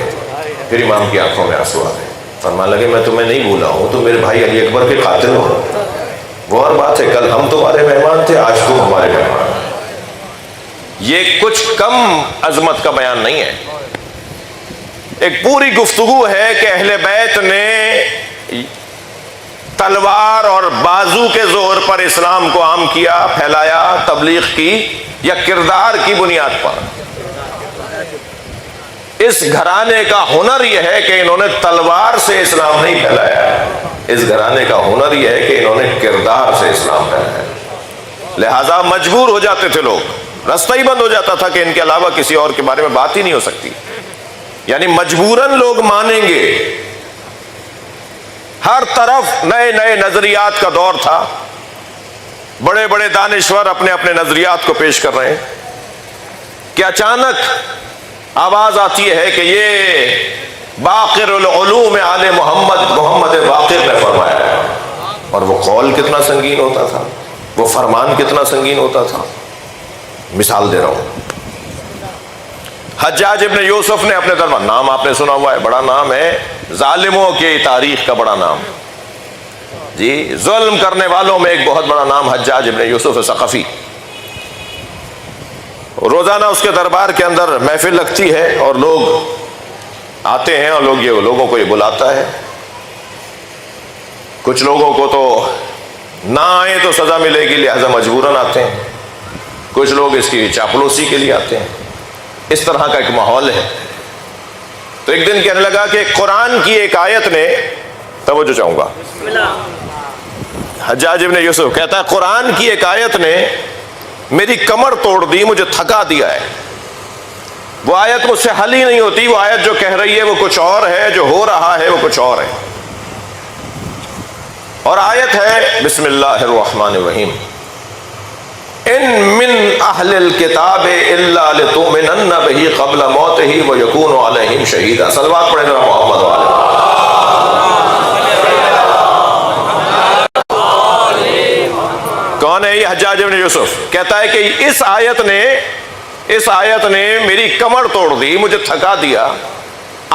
پھر امام کی آنکھوں میں آنسو آ گئے. فرمان لگے میں تمہیں نہیں بھولا ہوں، تم میرے بھائی علی اکبر کے قاتل ہو. وہ اور بات ہے، کل ہم تمہارے مہمان تھے، آج تم ہمارے مہمان. یہ کچھ کم عظمت کا بیان نہیں ہے. ایک پوری گفتگو ہے کہ اہل بیت نے تلوار اور بازو کے زور پر اسلام کو عام کیا، پھیلایا، تبلیغ کی، یا کردار کی بنیاد پر. اس گھرانے کا ہنر یہ ہے کہ انہوں نے تلوار سے اسلام نہیں پھیلایا. اس گھرانے کا ہنر یہ ہے کہ انہوں نے کردار سے اسلام پھیلایا. لہذا مجبور ہو جاتے تھے لوگ، رستہ ہی بند ہو جاتا تھا کہ ان کے علاوہ کسی اور کے بارے میں بات ہی نہیں ہو سکتی. یعنی مجبوراً لوگ مانیں گے. ہر طرف نئے نئے نظریات کا دور تھا. بڑے بڑے دانشور اپنے اپنے نظریات کو پیش کر رہے ہیں کہ اچانک آواز آتی ہے کہ یہ باقر العلوم آل محمد باقر نے فرمایا ہے. اور وہ قول کتنا سنگین ہوتا تھا، وہ فرمان کتنا سنگین ہوتا تھا. مثال دے رہا ہوں، حجاج ابن یوسف نے اپنے دربار، نام آپ نے سنا ہوا ہے، بڑا نام ہے، ظالموں کی تاریخ کا بڑا نام. جی، ظلم کرنے والوں میں ایک بہت بڑا نام حجاج ابن یوسف ثقفی. روزانہ اس کے دربار کے اندر محفل لگتی ہے اور لوگ آتے ہیں اور لوگوں کو یہ بلاتا ہے. کچھ لوگوں کو تو نہ آئے تو سزا ملے گی لہذا مجبوراً آتے ہیں، کچھ لوگ اس کی چاپلوسی کے لیے آتے ہیں. اس طرح کا ایک ماحول ہے. تو ایک دن کہنے لگا کہ قرآن کی ایک آیت نے، توجہ چاہوں گا، حجاج ابن یوسف کہتا ہے قرآن کی ایک آیت نے میری کمر توڑ دی، مجھے تھکا دیا ہے. وہ آیت مجھ سے حل ہی نہیں ہوتی، وہ آیت جو کہہ رہی ہے وہ کچھ اور ہے، جو ہو رہا ہے وہ کچھ اور ہے. اور آیت ہے بسم اللہ الرحمن الرحیم، ان من اہل الکتاب الا لتؤمنن به قبل موته ویکون علیہم شہیدا. صلوات پڑھیں ذرا محمد والے. کون ہے یہ؟ حجاج ابن یوسف کہتا ہے کہ اس آیت نے میری کمر توڑ دی، مجھے تھکا دیا.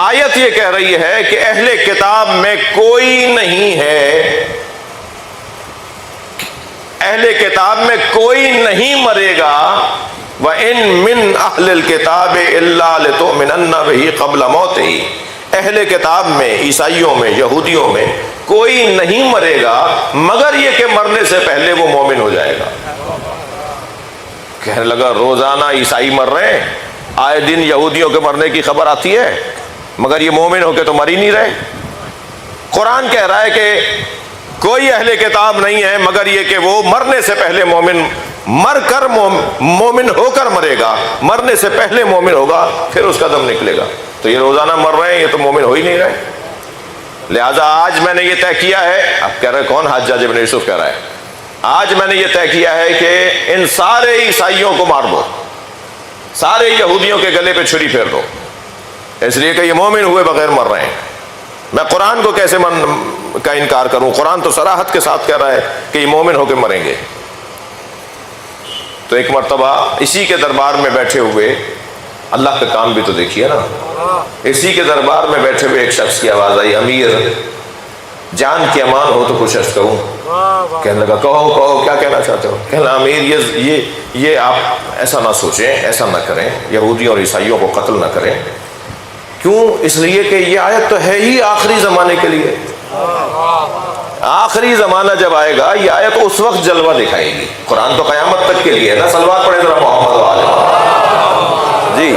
آیت یہ کہہ رہی ہے کہ اہل کتاب میں کوئی نہیں ہے، اہل کتاب میں کوئی نہیں مرے گا. وَإِن مِّنْ أَهْلِ الْكِتَابِ إِلَّا لِتُؤْمِنَنَّ بِهِ قَبْلَ مَوْتِهِ. اہل کتاب میں، عیسائیوں میں، یہودیوں میں کوئی نہیں مرے گا مگر یہ کہ مرنے سے پہلے وہ مومن ہو جائے گا. کہنے لگا روزانہ عیسائی مر رہے ہیں، آئے دن یہودیوں کے مرنے کی خبر آتی ہے، مگر یہ مومن ہو کے تو مر ہی نہیں رہے. قرآن کہہ رہا ہے کہ کوئی اہل کتاب نہیں ہے مگر یہ کہ وہ مرنے سے پہلے مر کر مومن ہو کر مرے گا، مرنے سے پہلے مومن ہوگا، پھر اس کا دم نکلے گا. تو یہ روزانہ مر رہے ہیں، یہ تو مومن ہو ہی نہیں رہے. لہذا آج میں نے یہ طے کیا ہے. اب کہہ رہے کون؟ حجاج ابن یوسف کہہ رہا ہے آج میں نے یہ طے کیا ہے کہ ان سارے عیسائیوں کو مار دو، سارے یہودیوں کے گلے پہ چھری پھیر دو، اس لیے کہ یہ مومن ہوئے بغیر مر رہے ہیں. میں قرآن کو کیسے کا انکار کروں؟ قرآن تو صراحت کے ساتھ کہہ رہا ہے کہ یہ مومن ہو کے مریں گے. تو ایک مرتبہ اسی کے دربار میں بیٹھے ہوئے، اللہ کا کام بھی تو دیکھیے نا، اسی کے دربار میں بیٹھے ہوئے ایک شخص کی آواز آئی، امیر جان کی امان ہو تو کچھ عرض کہوں. کہنے لگا کہو کیا کہنا چاہتے ہو؟ کہنا امیر یہ آپ ایسا نہ سوچیں، ایسا نہ کریں، یہودیوں اور عیسائیوں کو قتل نہ کریں. کیوں؟ اس لیے کہ یہ آیت تو ہے ہی آخری زمانے کے لیے. آخری زمانہ جب آئے گا یہ آیت اس وقت جلوہ دکھائے گی. قرآن تو قیامت تک کے لیے ہے نا. صلوات پڑھیں ذرا محمد والے. جی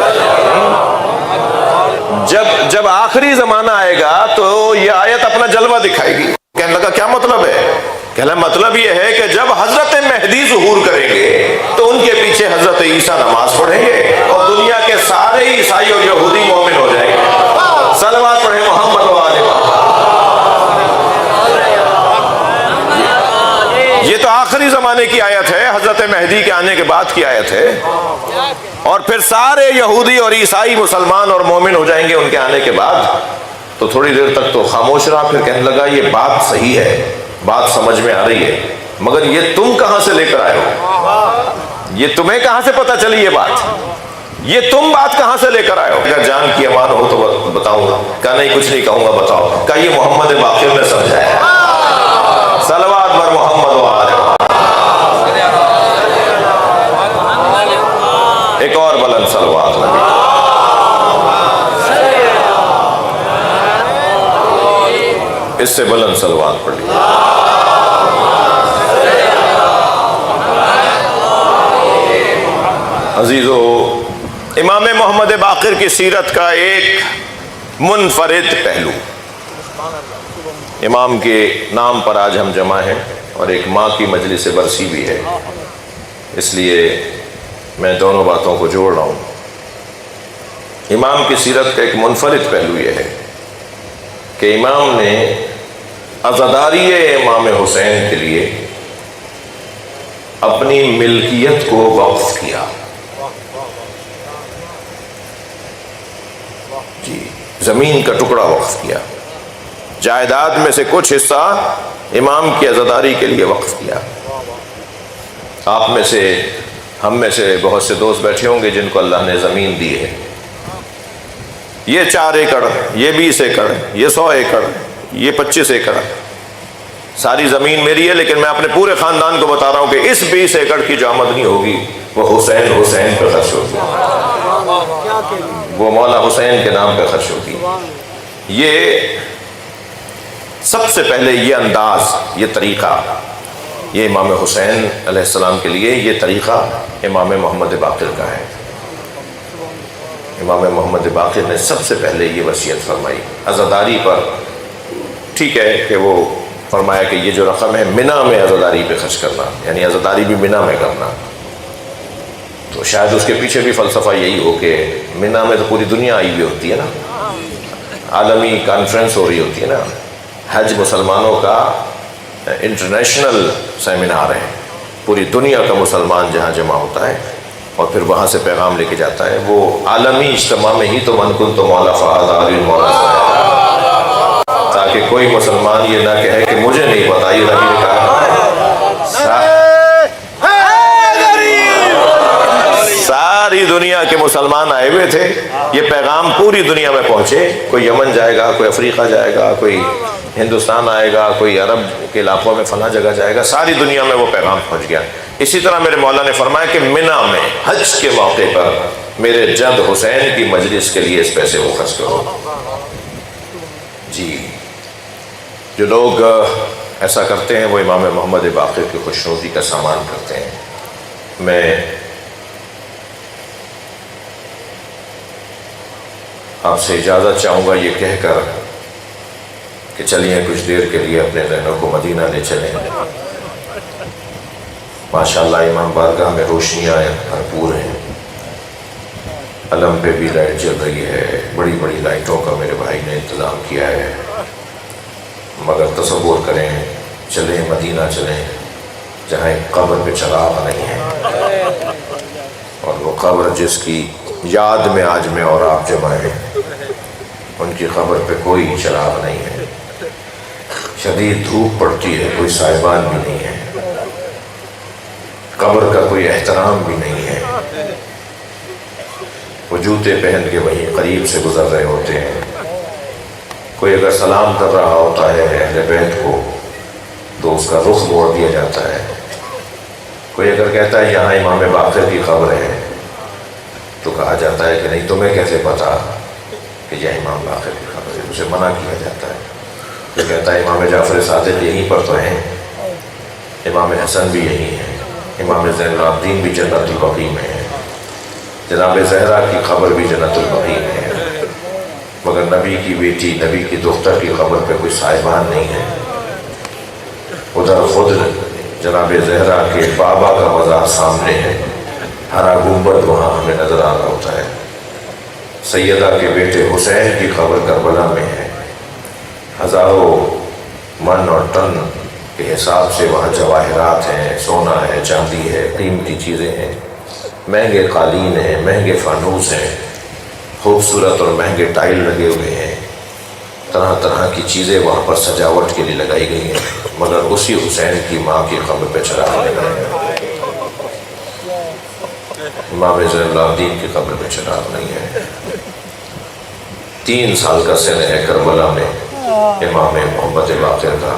جب آخری زمانہ آئے گا تو یہ آیت اپنا جلوہ دکھائے گی. کہنے لگا کیا مطلب ہے؟ کہنا مطلب یہ ہے کہ جب حضرت مہدی ظہور کریں گے تو ان کے پیچھے حضرت عیسیٰ نماز پڑھیں گے اور دنیا کے سارے عیسائی اور یہودی مومن ہو جائیں گے. صلوات پڑھیں محمد والے. یہ تو آخری زمانے کی آیت ہے، حضرت مہدی کے آنے کے بعد کی آیت ہے. اور پھر سارے یہودی اور عیسائی مسلمان اور مومن ہو جائیں گے ان کے آنے کے بعد. تو تھوڑی دیر تک تو خاموش رہا، پھر کہنے لگا یہ بات صحیح ہے، بات سمجھ میں آ رہی ہے، مگر یہ تم کہاں سے لے کر آئے ہو؟ یہ تمہیں کہاں سے پتہ چلی یہ بات؟ یہ تم بات کہاں سے لے کر آئے ہو؟ اگر جان کی امان ہو تو بتاؤں گا. کہا نہیں کچھ نہیں کہوں گا، بتاؤ. کہا یہ محمد باقر نے سمجھایا. صلوات بر محمد وآلہ. ایک اور بلند صلوات نبی. اس سے بلند صلوات پڑھ لیجیے. عزیزو، امام محمد باقر کی سیرت کا ایک منفرد پہلو. امام کے نام پر آج ہم جمع ہیں اور ایک ماں کی مجلس برسی بھی ہے، اس لیے میں دونوں باتوں کو جوڑ رہا ہوں. امام کی سیرت کا ایک منفرد پہلو یہ ہے کہ امام نے عزاداری امام حسین کے لیے اپنی ملکیت کو وقف کیا. جی، زمین کا ٹکڑا وقف کیا، جائیداد میں سے کچھ حصہ امام کی عزاداری کے لیے وقف کیا. آپ میں سے، ہم میں سے بہت سے دوست بیٹھے ہوں گے جن کو اللہ نے زمین دی ہے. یہ 4 ایکڑ، یہ 20 ایکڑ، یہ 100 ایکڑ، یہ 25 ایکڑ، ساری زمین میری ہے، لیکن میں اپنے پورے خاندان کو بتا رہا ہوں کہ اس 20 ایکڑ کی جو آمدنی ہوگی وہ حسین حسین پہ خرچ ہوتی ہے، وہ مولا حسین کے نام پہ خرچ ہوتی ہے۔ یہ سب سے پہلے یہ انداز، یہ طریقہ، یہ امام حسین علیہ السلام کے لیے یہ طریقہ امام محمد باقر کا ہے۔ امام محمد باقر نے سب سے پہلے یہ وصیت فرمائی عزاداری پر۔ ٹھیک ہے کہ وہ فرمایا کہ یہ جو رقم ہے منا میں عزاداری پہ خرچ کرنا، یعنی عزاداری بھی منا میں کرنا۔ تو شاید اس کے پیچھے بھی فلسفہ یہی ہو کہ منا میں تو پوری دنیا آئی ہوئی ہوتی ہے نا، عالمی کانفرنس ہو رہی ہوتی ہے نا، حج مسلمانوں کا انٹرنیشنل سیمینار ہے، پوری دنیا کا مسلمان جہاں جمع ہوتا ہے اور پھر وہاں سے پیغام لے کے جاتا ہے۔ وہ عالمی اجتماع میں ہی تو من کن تو مولا فہد علی مولا فہد، تاکہ کوئی مسلمان یہ نہ کہے کہ مجھے نہیں پتا، یہ نبی نے کہا۔ ساری دنیا کے مسلمان آئے ہوئے تھے، یہ پیغام پوری دنیا میں پہنچے، کوئی یمن جائے گا، کوئی افریقہ جائے گا، کوئی ہندوستان آئے گا، کوئی عرب کے علاقوں میں فلاں جگہ جائے گا، ساری دنیا میں وہ پیغام پہنچ گیا۔ اسی طرح میرے مولا نے فرمایا کہ منا میں حج کے موقع پر میرے جد حسین کی مجلس کے لیے اس پیسے کو خرچ کرو۔ جی، جو لوگ ایسا کرتے ہیں وہ امام محمد باقر کی خوشنودی کا سامان کرتے ہیں۔ میں آپ سے اجازت چاہوں گا یہ کہہ کر کہ چلیے کچھ دیر کے لیے اپنے ذہنوں کو مدینہ لے چلیں۔ ماشاءاللہ امام بارگاہ میں روشنیاں بھرپور ہیں، علم پہ بھی لائٹ جل رہی ہے، بڑی بڑی لائٹوں کا میرے بھائی نے انتظام کیا ہے۔ مگر تصور کریں، چلیں مدینہ چلیں جہاں ایک قبر پہ چراغ نہیں ہے، اور وہ قبر جس کی یاد میں آج میں اور آپ جمع ہیں، ان کی قبر پہ کوئی چراغ نہیں ہے، شدید دھوپ پڑتی ہے، کوئی سائبان بھی نہیں ہے، قبر کا کوئی احترام بھی نہیں ہے۔ وہ جوتے پہن کے وہیں قریب سے گزر رہے ہوتے ہیں، کوئی اگر سلام کر رہا ہوتا ہے اہل بیت کو تو اس کا رخ موڑ دیا جاتا ہے، کوئی اگر کہتا ہے یہاں امام باقر کی قبر ہے تو کہا جاتا ہے کہ نہیں، تمہیں کیسے پتا کہ یہ امام باقر کی قبر ہے، اسے منع کیا جاتا ہے۔ جو کہتا ہے امام جعفر صادق یہیں پر تو ہیں، امام حسن بھی یہیں ہیں، امام زین العابدین بھی جنت البقیع میں ہے، جناب زہرا کی قبر بھی جنت البقیع میں ہے، مگر نبی کی بیٹی، نبی کی دختر کی قبر پہ کوئی سائبان نہیں ہے۔ ادھر خود جناب زہرا کے بابا کا مزار سامنے ہے، ہرا گنبد وہاں ہمیں نظر آ رہا ہوتا ہے۔ سیدہ کے بیٹے حسین کی قبر کربلا میں ہے، ہزاروں من اور ٹن کے حساب سے وہاں جواہرات ہیں، سونا ہے، چاندی ہے، قیمتی چیزیں ہیں، مہنگے قالین ہیں، مہنگے فانوس ہیں، خوبصورت اور مہنگے ٹائل لگے ہوئے ہیں، طرح طرح کی چیزیں وہاں پر سجاوٹ کے لیے لگائی گئی ہیں، مگر اسی حسین کی ماں کی قبر پہ چراغ لگائے ہیں۔ امام زین العابدین کی قبر پہ چراغ نہیں ہے۔ 3 سال کا سن ہے کربلا میں امام محمد باقر کا۔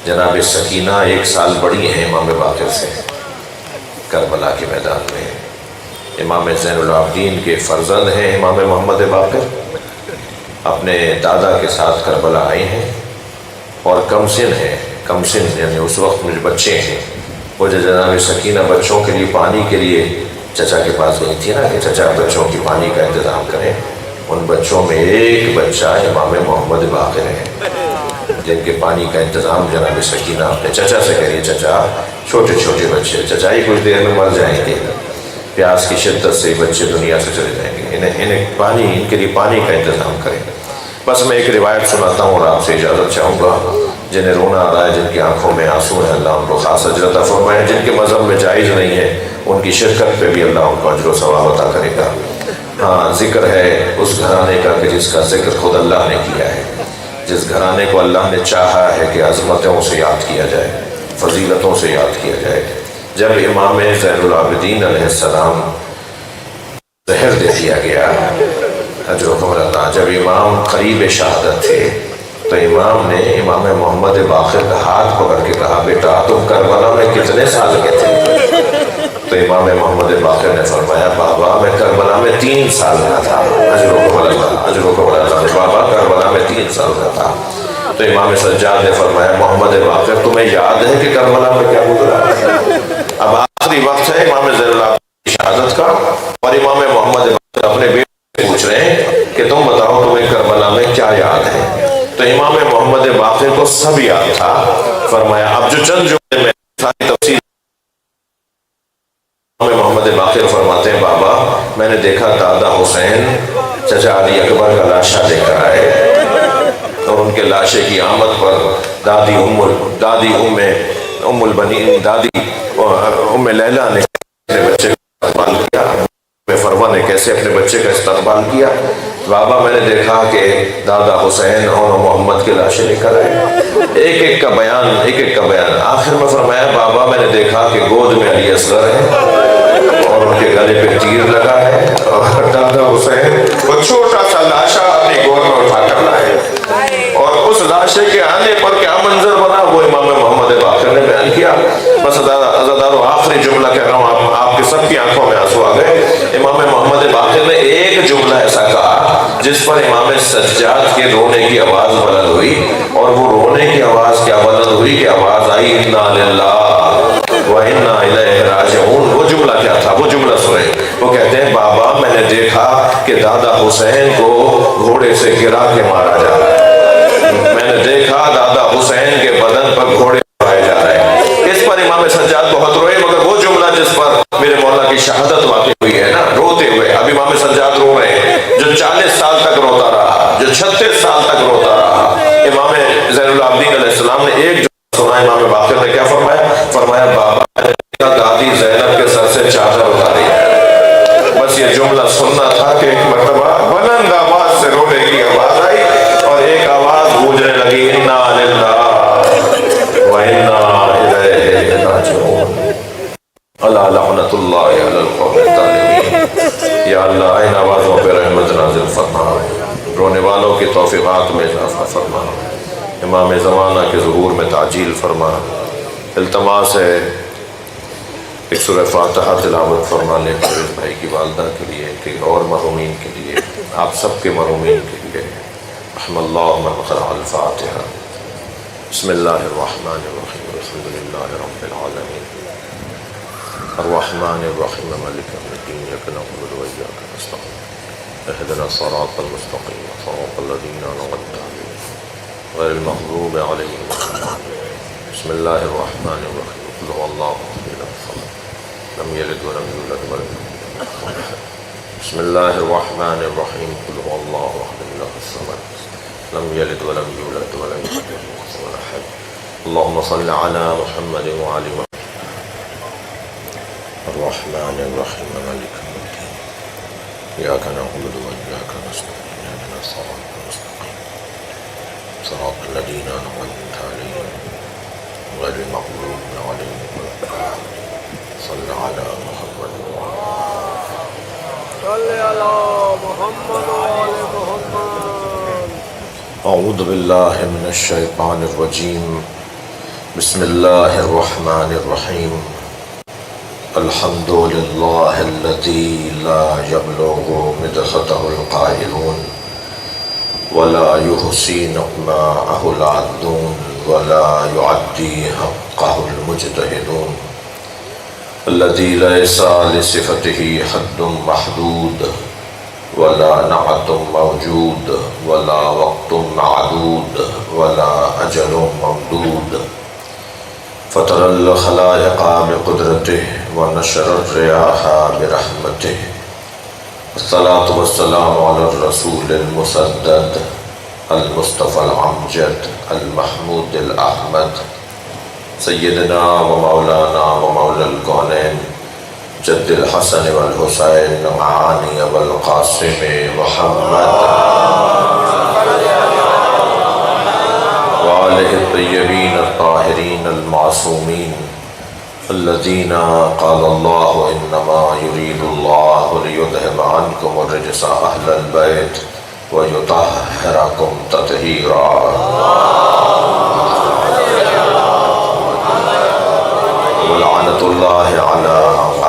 جناب سکینہ 1 سال بڑی ہیں امام باقر سے کربلا کے میدان میں۔ امام زین العابدین کے فرزند ہیں امام محمد باقر، اپنے دادا کے ساتھ کربلا آئے ہیں اور کم سن ہیں، کم سن یعنی اس وقت مجھے بچے ہیں۔ وہ جو جناب سکینہ بچوں کے لیے پانی کے لیے چچا کے پاس گئی تھی نا کہ چچا بچوں کی پانی کا انتظام کریں، ان بچوں میں ایک بچہ امام محمد باقر ہے جن کے پانی کا انتظام جناب سکینہ اپنے چچا سے کریے، چچا چھوٹے چھوٹے بچے، چچا ہی کچھ دیر میں مر جائیں گے، پیاس کی شدت سے بچے دنیا سے چلے جائیں گے، ان کے لیے پانی کا انتظام کریں۔ بس میں ایک روایت سناتا ہوں اور آپ سے اجازت چاہوں گا۔ جنہیں رونا آ رہا ہے، جن کی آنکھوں میں آنسو ہیں، اللہ ان کو خاص اجر عطا فرمائے، جن کے مذہب میں جائز نہیں ہے ان کی شرکت پہ بھی اللہ ان کو اجر و ثواب عطا کرے گا۔ ہاں، ذکر ہے اس گھرانے کا کہ جس کا ذکر خود اللہ نے کیا ہے، جس گھرانے کو اللہ نے چاہا ہے کہ عظمتوں سے یاد کیا جائے، فضیلتوں سے یاد کیا جائے۔ جب امام زین العابدین علیہ السلام زہر دے دیا گیا، جب امام قریب شہادت تھے تو امام نے امام محمد باقر کا ہاتھ پکڑ کے کہا، بیٹا تم کربلا میں کتنے سال کے تھے؟ تو امام محمد باقر نے فرمایا بابا میں کربلا میں 3 سال کا تھا، اجروں کو بڑا بابا کربلا میں 3 سال کا تھا۔ تو امام سجاد نے فرمایا محمد باقر تمہیں یاد ہے کہ کربلا میں کیا گزرا؟ اب آخری وقت ہے امام زین العابدین کی شہادت کا، اور امام محمد باقر اپنے بیٹے سے پوچھ رہے ہیں کہ تم بتاؤ تمہیں کربلا میں کیا یاد ہے؟ تو امام محمد باقر کو سب یاد تھا۔ فرمایا اب جو چند جملے میں ساری تفصیل، امام محمد باقر فرماتے ہیں بابا میں نے دیکھا دادا حسین چچا علی اکبر کا لاشا لے کر آئے، اور ان کے لاشے کی آمد پر دادی ام البنین دادی ام لیلہ نے اپنے بچے کا استقبال کیا، فروا نے کیسے اپنے بچے کا استقبال کیا؟ بابا میں نے دیکھا کہ دادا حسین اور محمد کے لاشیں لے کر آئے، ایک ایک کا بیان آخر میں فرمایا بابا میں نے دیکھا کہ گود میں علی اصغر ہے اور ان کے گلے پہ تیر لگا ہے، اور دادا حسین وہ چھوٹا سا لاشا اپنی گود میں اٹھا کر لائے، اور اس لاشے کے آنے پر کیا منظر بنا وہ امام محمد باقر نے بیان کیا۔ بس عزادارو آخری جملہ کہہ رہا ہوں، آپ کی سب کی آنکھوں میں آنسو آ گئے۔ امام محمد باقر نے ایک جملہ ایسا کہا جس پر امام سجاد کے رونے کی آواز بلند ہوئی، اور وہ رونے کی آواز کیا بلند ہوئی کہ آواز آئی انا للہ و انا الیہ راجعون۔ وہ جملہ کیا تھا؟ وہ جملہ سنیں۔ وہ کہتے ہیں بابا میں نے دیکھا کہ دادا حسین کو گھوڑے سے گرا کے مارا جا رہا ہے، میں نے دیکھا دادا حسین کے بدن پر گھوڑے اڑائے جا رہے ہیں۔ اس پر امام سجاد بہت روئے، مگر وہ جملہ جس پر میرے مولا کی شہادت واقع ہوئی ہے نا، روتے ہوئے، اب امام سجاد رو رہے ہیں، جو 40 سال تک روتا رہا، جو 36 سال تک روتا رہا۔ امام زین العابدین علیہ السلام نے ایک جملہ سنا، امام باقر نے کیا فرمایا؟ فرمایا بابا دادی زینب کے سر سے چادر اتاری ہے۔ بس یہ جملہ سننا تھا کہ ایک مرتبہ بلند آواز سے رونے کی آواز آئی، اور ایک آواز گونجنے لگی انا للہ و انا الیہ راجعون۔ اللہ لعنت اللہ علی القوم الظالمین۔ یا اللہ ان آوازوں پہ رحمت نازل فرما، رونے والوں کی توفیقات میں اضافہ فرما، امام زمانہ کے ظہور میں تعجیل فرما۔ التماس ہے ایک سورہ فاتحہ تلاوت فرمانے پر بھائی کی والدہ کے لیے، کہ اور مرحومین کے لیے، آپ سب کے مرحومین کے لیے۔ رحم اللہ من قرأ الفاتحہ۔ بسم اللہ الرحمن الرحیم، الحمد للہ رب العالمین، الرحمن الرحیم، مالک یوم الدین، ایاک نعبد و ایاک نستعین، اہدنا الصراط المستقیم، صراط الذین انعمت علیہم غیر المغضوب علیہم ولا الضالین۔ بسم اللہ الرحمن الرحیم، قل هو اللہ احد الصمد لم یلد ولم یولد ولم یکن له کفوا احد۔ بسم اللہ الرحمن الرحیم، قل هو اللہ احد الصمد لم یلد ولم یولد ولم یکن له کفوا احد۔ اللهم صل علی محمد وعلی محمد۔ الرحمن الرحیم، مالک یوم الدین، ایاک نعبد و ایاک نستعین، اهدنا الصراط المستقیم، صراط الذین انعمت علیہم غیر المغضوب علیہم ولا الضالین۔ صل علی محمد صل علی محمد وآل محمد۔ اعوذ باللہ من الشیطان الرجیم، بسم اللہ الرحمن الرحیم۔ الحمد للہ الذی لا یبلغ مدحته القائلون ولا یحصی نعماءه العادون ولا یعدی حقه المجتہدون، الذی لیس لصفته حد محدود ولا نعت موجود ولا وقت معدود ولا اجل ممدود، فطر الخلائق بقدرته ونشر الرياح برحمته، الصلاة والسلام على الرسول المسدد المصطفى العمجد المحمود الأحمد سيدنا ومولانا ومولى الكونين جد الحسن والحسين معاني والقاسم محمد وآله الطيبين الطاهرين المعصومين الذين قال الله إنما يريد الله ليذهب عنكم الرجس أهل البيت ويطهركم تطهيرا۔ ولعنة الله على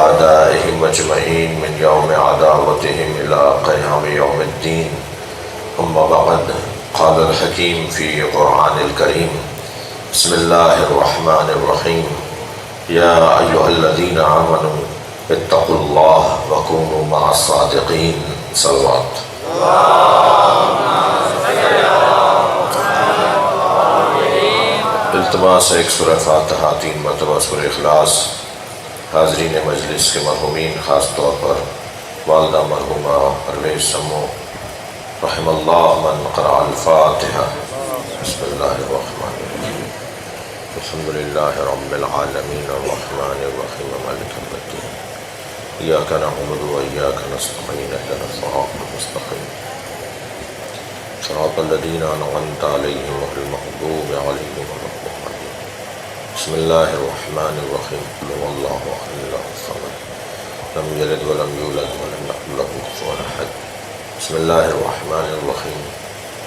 أعدائهم أجمعين من يوم عداوتهم إلى قيام يوم الدين. أما بعد، قال الحكيم في قرآن الكريم: بسم الله الرحمن الرحيم. يا أيها الذين آمنوا اتقوا الله وكونوا مع الصادقين. صلوات. التماس ایک سورہ فاتحہ 3 مرتبہ سورہ اخلاص. حاضرین مجلس کے مرحومین، خاص طور پر والدہ مرحومہ پرویز سمو رحم اللہ من قرأ الفاتحہ. بسم اللہ الرحمن الرحیم. الحمدللہ رب العالمین الرحمن الرحیم مالک یوم الدین. ایاک نعبد و ایاک نستعین اهدنا الصراط المستقیم صراط الذین انعمت علیہم غیر المغضوب علیہم ولا الضالین. بسم اللہ الرحمن الرحیم. قل هو اللہ احد اللہ الصمد لم یلد ولم یولد ولم یکن له کفوا احد. بسم اللہ الرحمن الرحیم.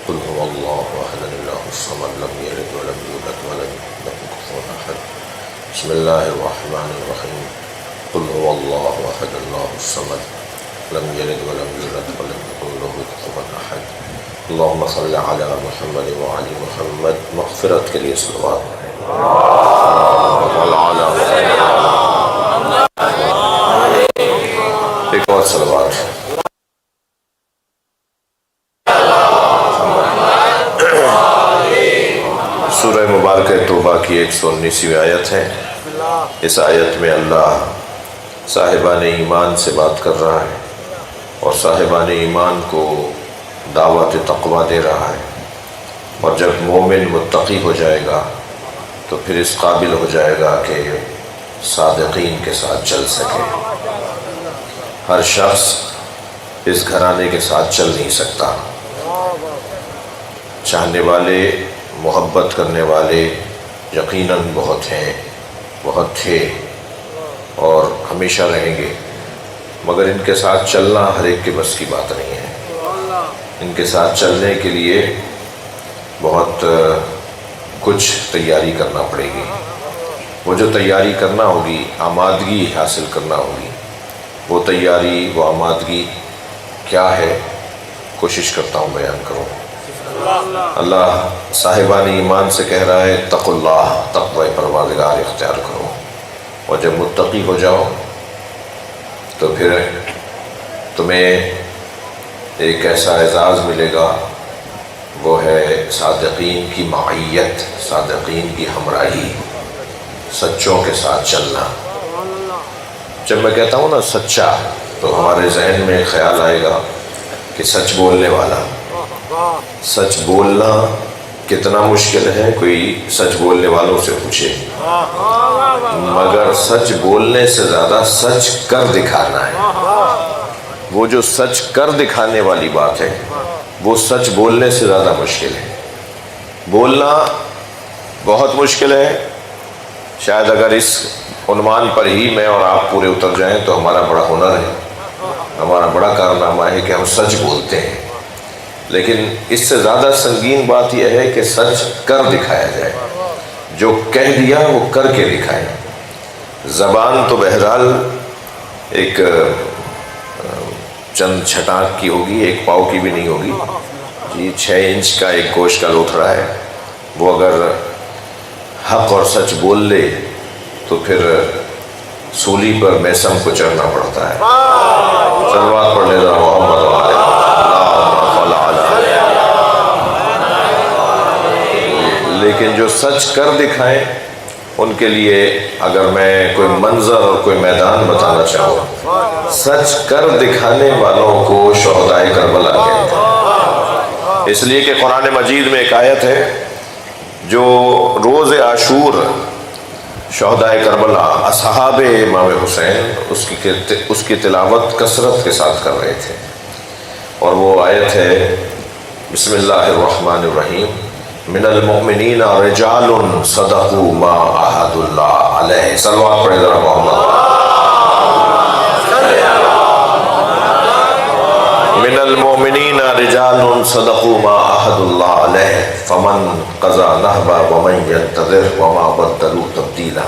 قل هو اللہ احد اللہ الصمد لم یلد ولم یولد ولم یکن له کفوا احد. بسم اللہ الرحمن الرحیم. قل هو اللہ احد اللہ الصمد لم یلد ولم یولد ولم یکن له کفوا احد. اللہم صلی علی محمد وعلی محمد. مغفرت کے لیے صلوات. ایک اور صلوات. سورہ مبارکہ توبہ کی 119ویں آیت ہے. اس آیت میں اللہ صاحبان ایمان سے بات کر رہا ہے اور صاحبان ایمان کو دعوت تقوی دے رہا ہے. اور جب مومن متقی ہو جائے گا تو پھر اس قابل ہو جائے گا کہ صادقین کے ساتھ چل سکے. ہر شخص اس گھرانے کے ساتھ چل نہیں سکتا. چاہنے والے، محبت کرنے والے یقیناً بہت ہیں، بہت تھے اور ہمیشہ رہیں گے، مگر ان کے ساتھ چلنا ہر ایک کے بس کی بات نہیں ہے. ان کے ساتھ چلنے کے لیے بہت کچھ تیاری کرنا پڑے گی. وہ جو تیاری کرنا ہوگی، آمادگی حاصل کرنا ہوگی، وہ تیاری، وہ آمادگی کیا ہے، کوشش کرتا ہوں بیان کروں. اللہ صاحبان ایمان سے کہہ رہا ہے اتقوا اللہ، تقوی پروردگار اختیار کرو. اور جب متقی ہو جاؤ تو پھر تمہیں ایک ایسا اعزاز ملے گا، وہ ہے صادقین کی معیت، صادقین کی ہمراہی، سچوں کے ساتھ چلنا. جب میں کہتا ہوں نا سچا، تو ہمارے ذہن میں خیال آئے گا کہ سچ بولنے والا. سچ بولنا کتنا مشکل ہے، کوئی سچ بولنے والوں سے پوچھے. مگر سچ بولنے سے زیادہ سچ کر دکھانا ہے. وہ جو سچ کر دکھانے والی بات ہے، وہ سچ بولنے سے زیادہ مشکل ہے. بولنا بہت مشکل ہے. شاید اگر اس عنوان پر ہی میں اور آپ پورے اتر جائیں تو ہمارا بڑا ہنر ہے، ہمارا بڑا کارنامہ ہے کہ ہم سچ بولتے ہیں. لیکن اس سے زیادہ سنگین بات یہ ہے کہ سچ کر دکھایا جائے. جو کہہ دیا وہ کر کے دکھائے. زبان تو بہرحال ایک چند چھٹانک کی ہوگی، 1 پاؤ کی بھی نہیں ہوگی. یہ 6 انچ کا ایک گوشت کا لوتھڑا ہے. وہ اگر حق اور سچ بول لے تو پھر سولی پر میسم کو چڑھنا پڑتا ہے. صلوات پڑھ لے ذرا محمد وعلی لیکن جو سچ کر دکھائیں ان کے لیے اگر میں کوئی منظر اور کوئی میدان بتانا چاہوں، سچ کر دکھانے والوں کو شہدائے کربلا کہتے ہیں. اس لیے کہ قرآن مجید میں ایک آیت ہے جو روز عاشور شہدائے کربلا اصحاب امام حسین اس کی تلاوت کثرت کے ساتھ کر رہے تھے. اور وہ آیت ہے بسم اللہ الرحمن الرحیم. من المؤمنین رجال صدقوا ما عاہدوا اللہ علیہ. صلوات پڑھے ذرا محمد. من المؤمنین رجال صدقوا ما عاہدوا اللہ علیہ فمن قضى نحبا ومن ينتظر وما بدلوا تبدیلا.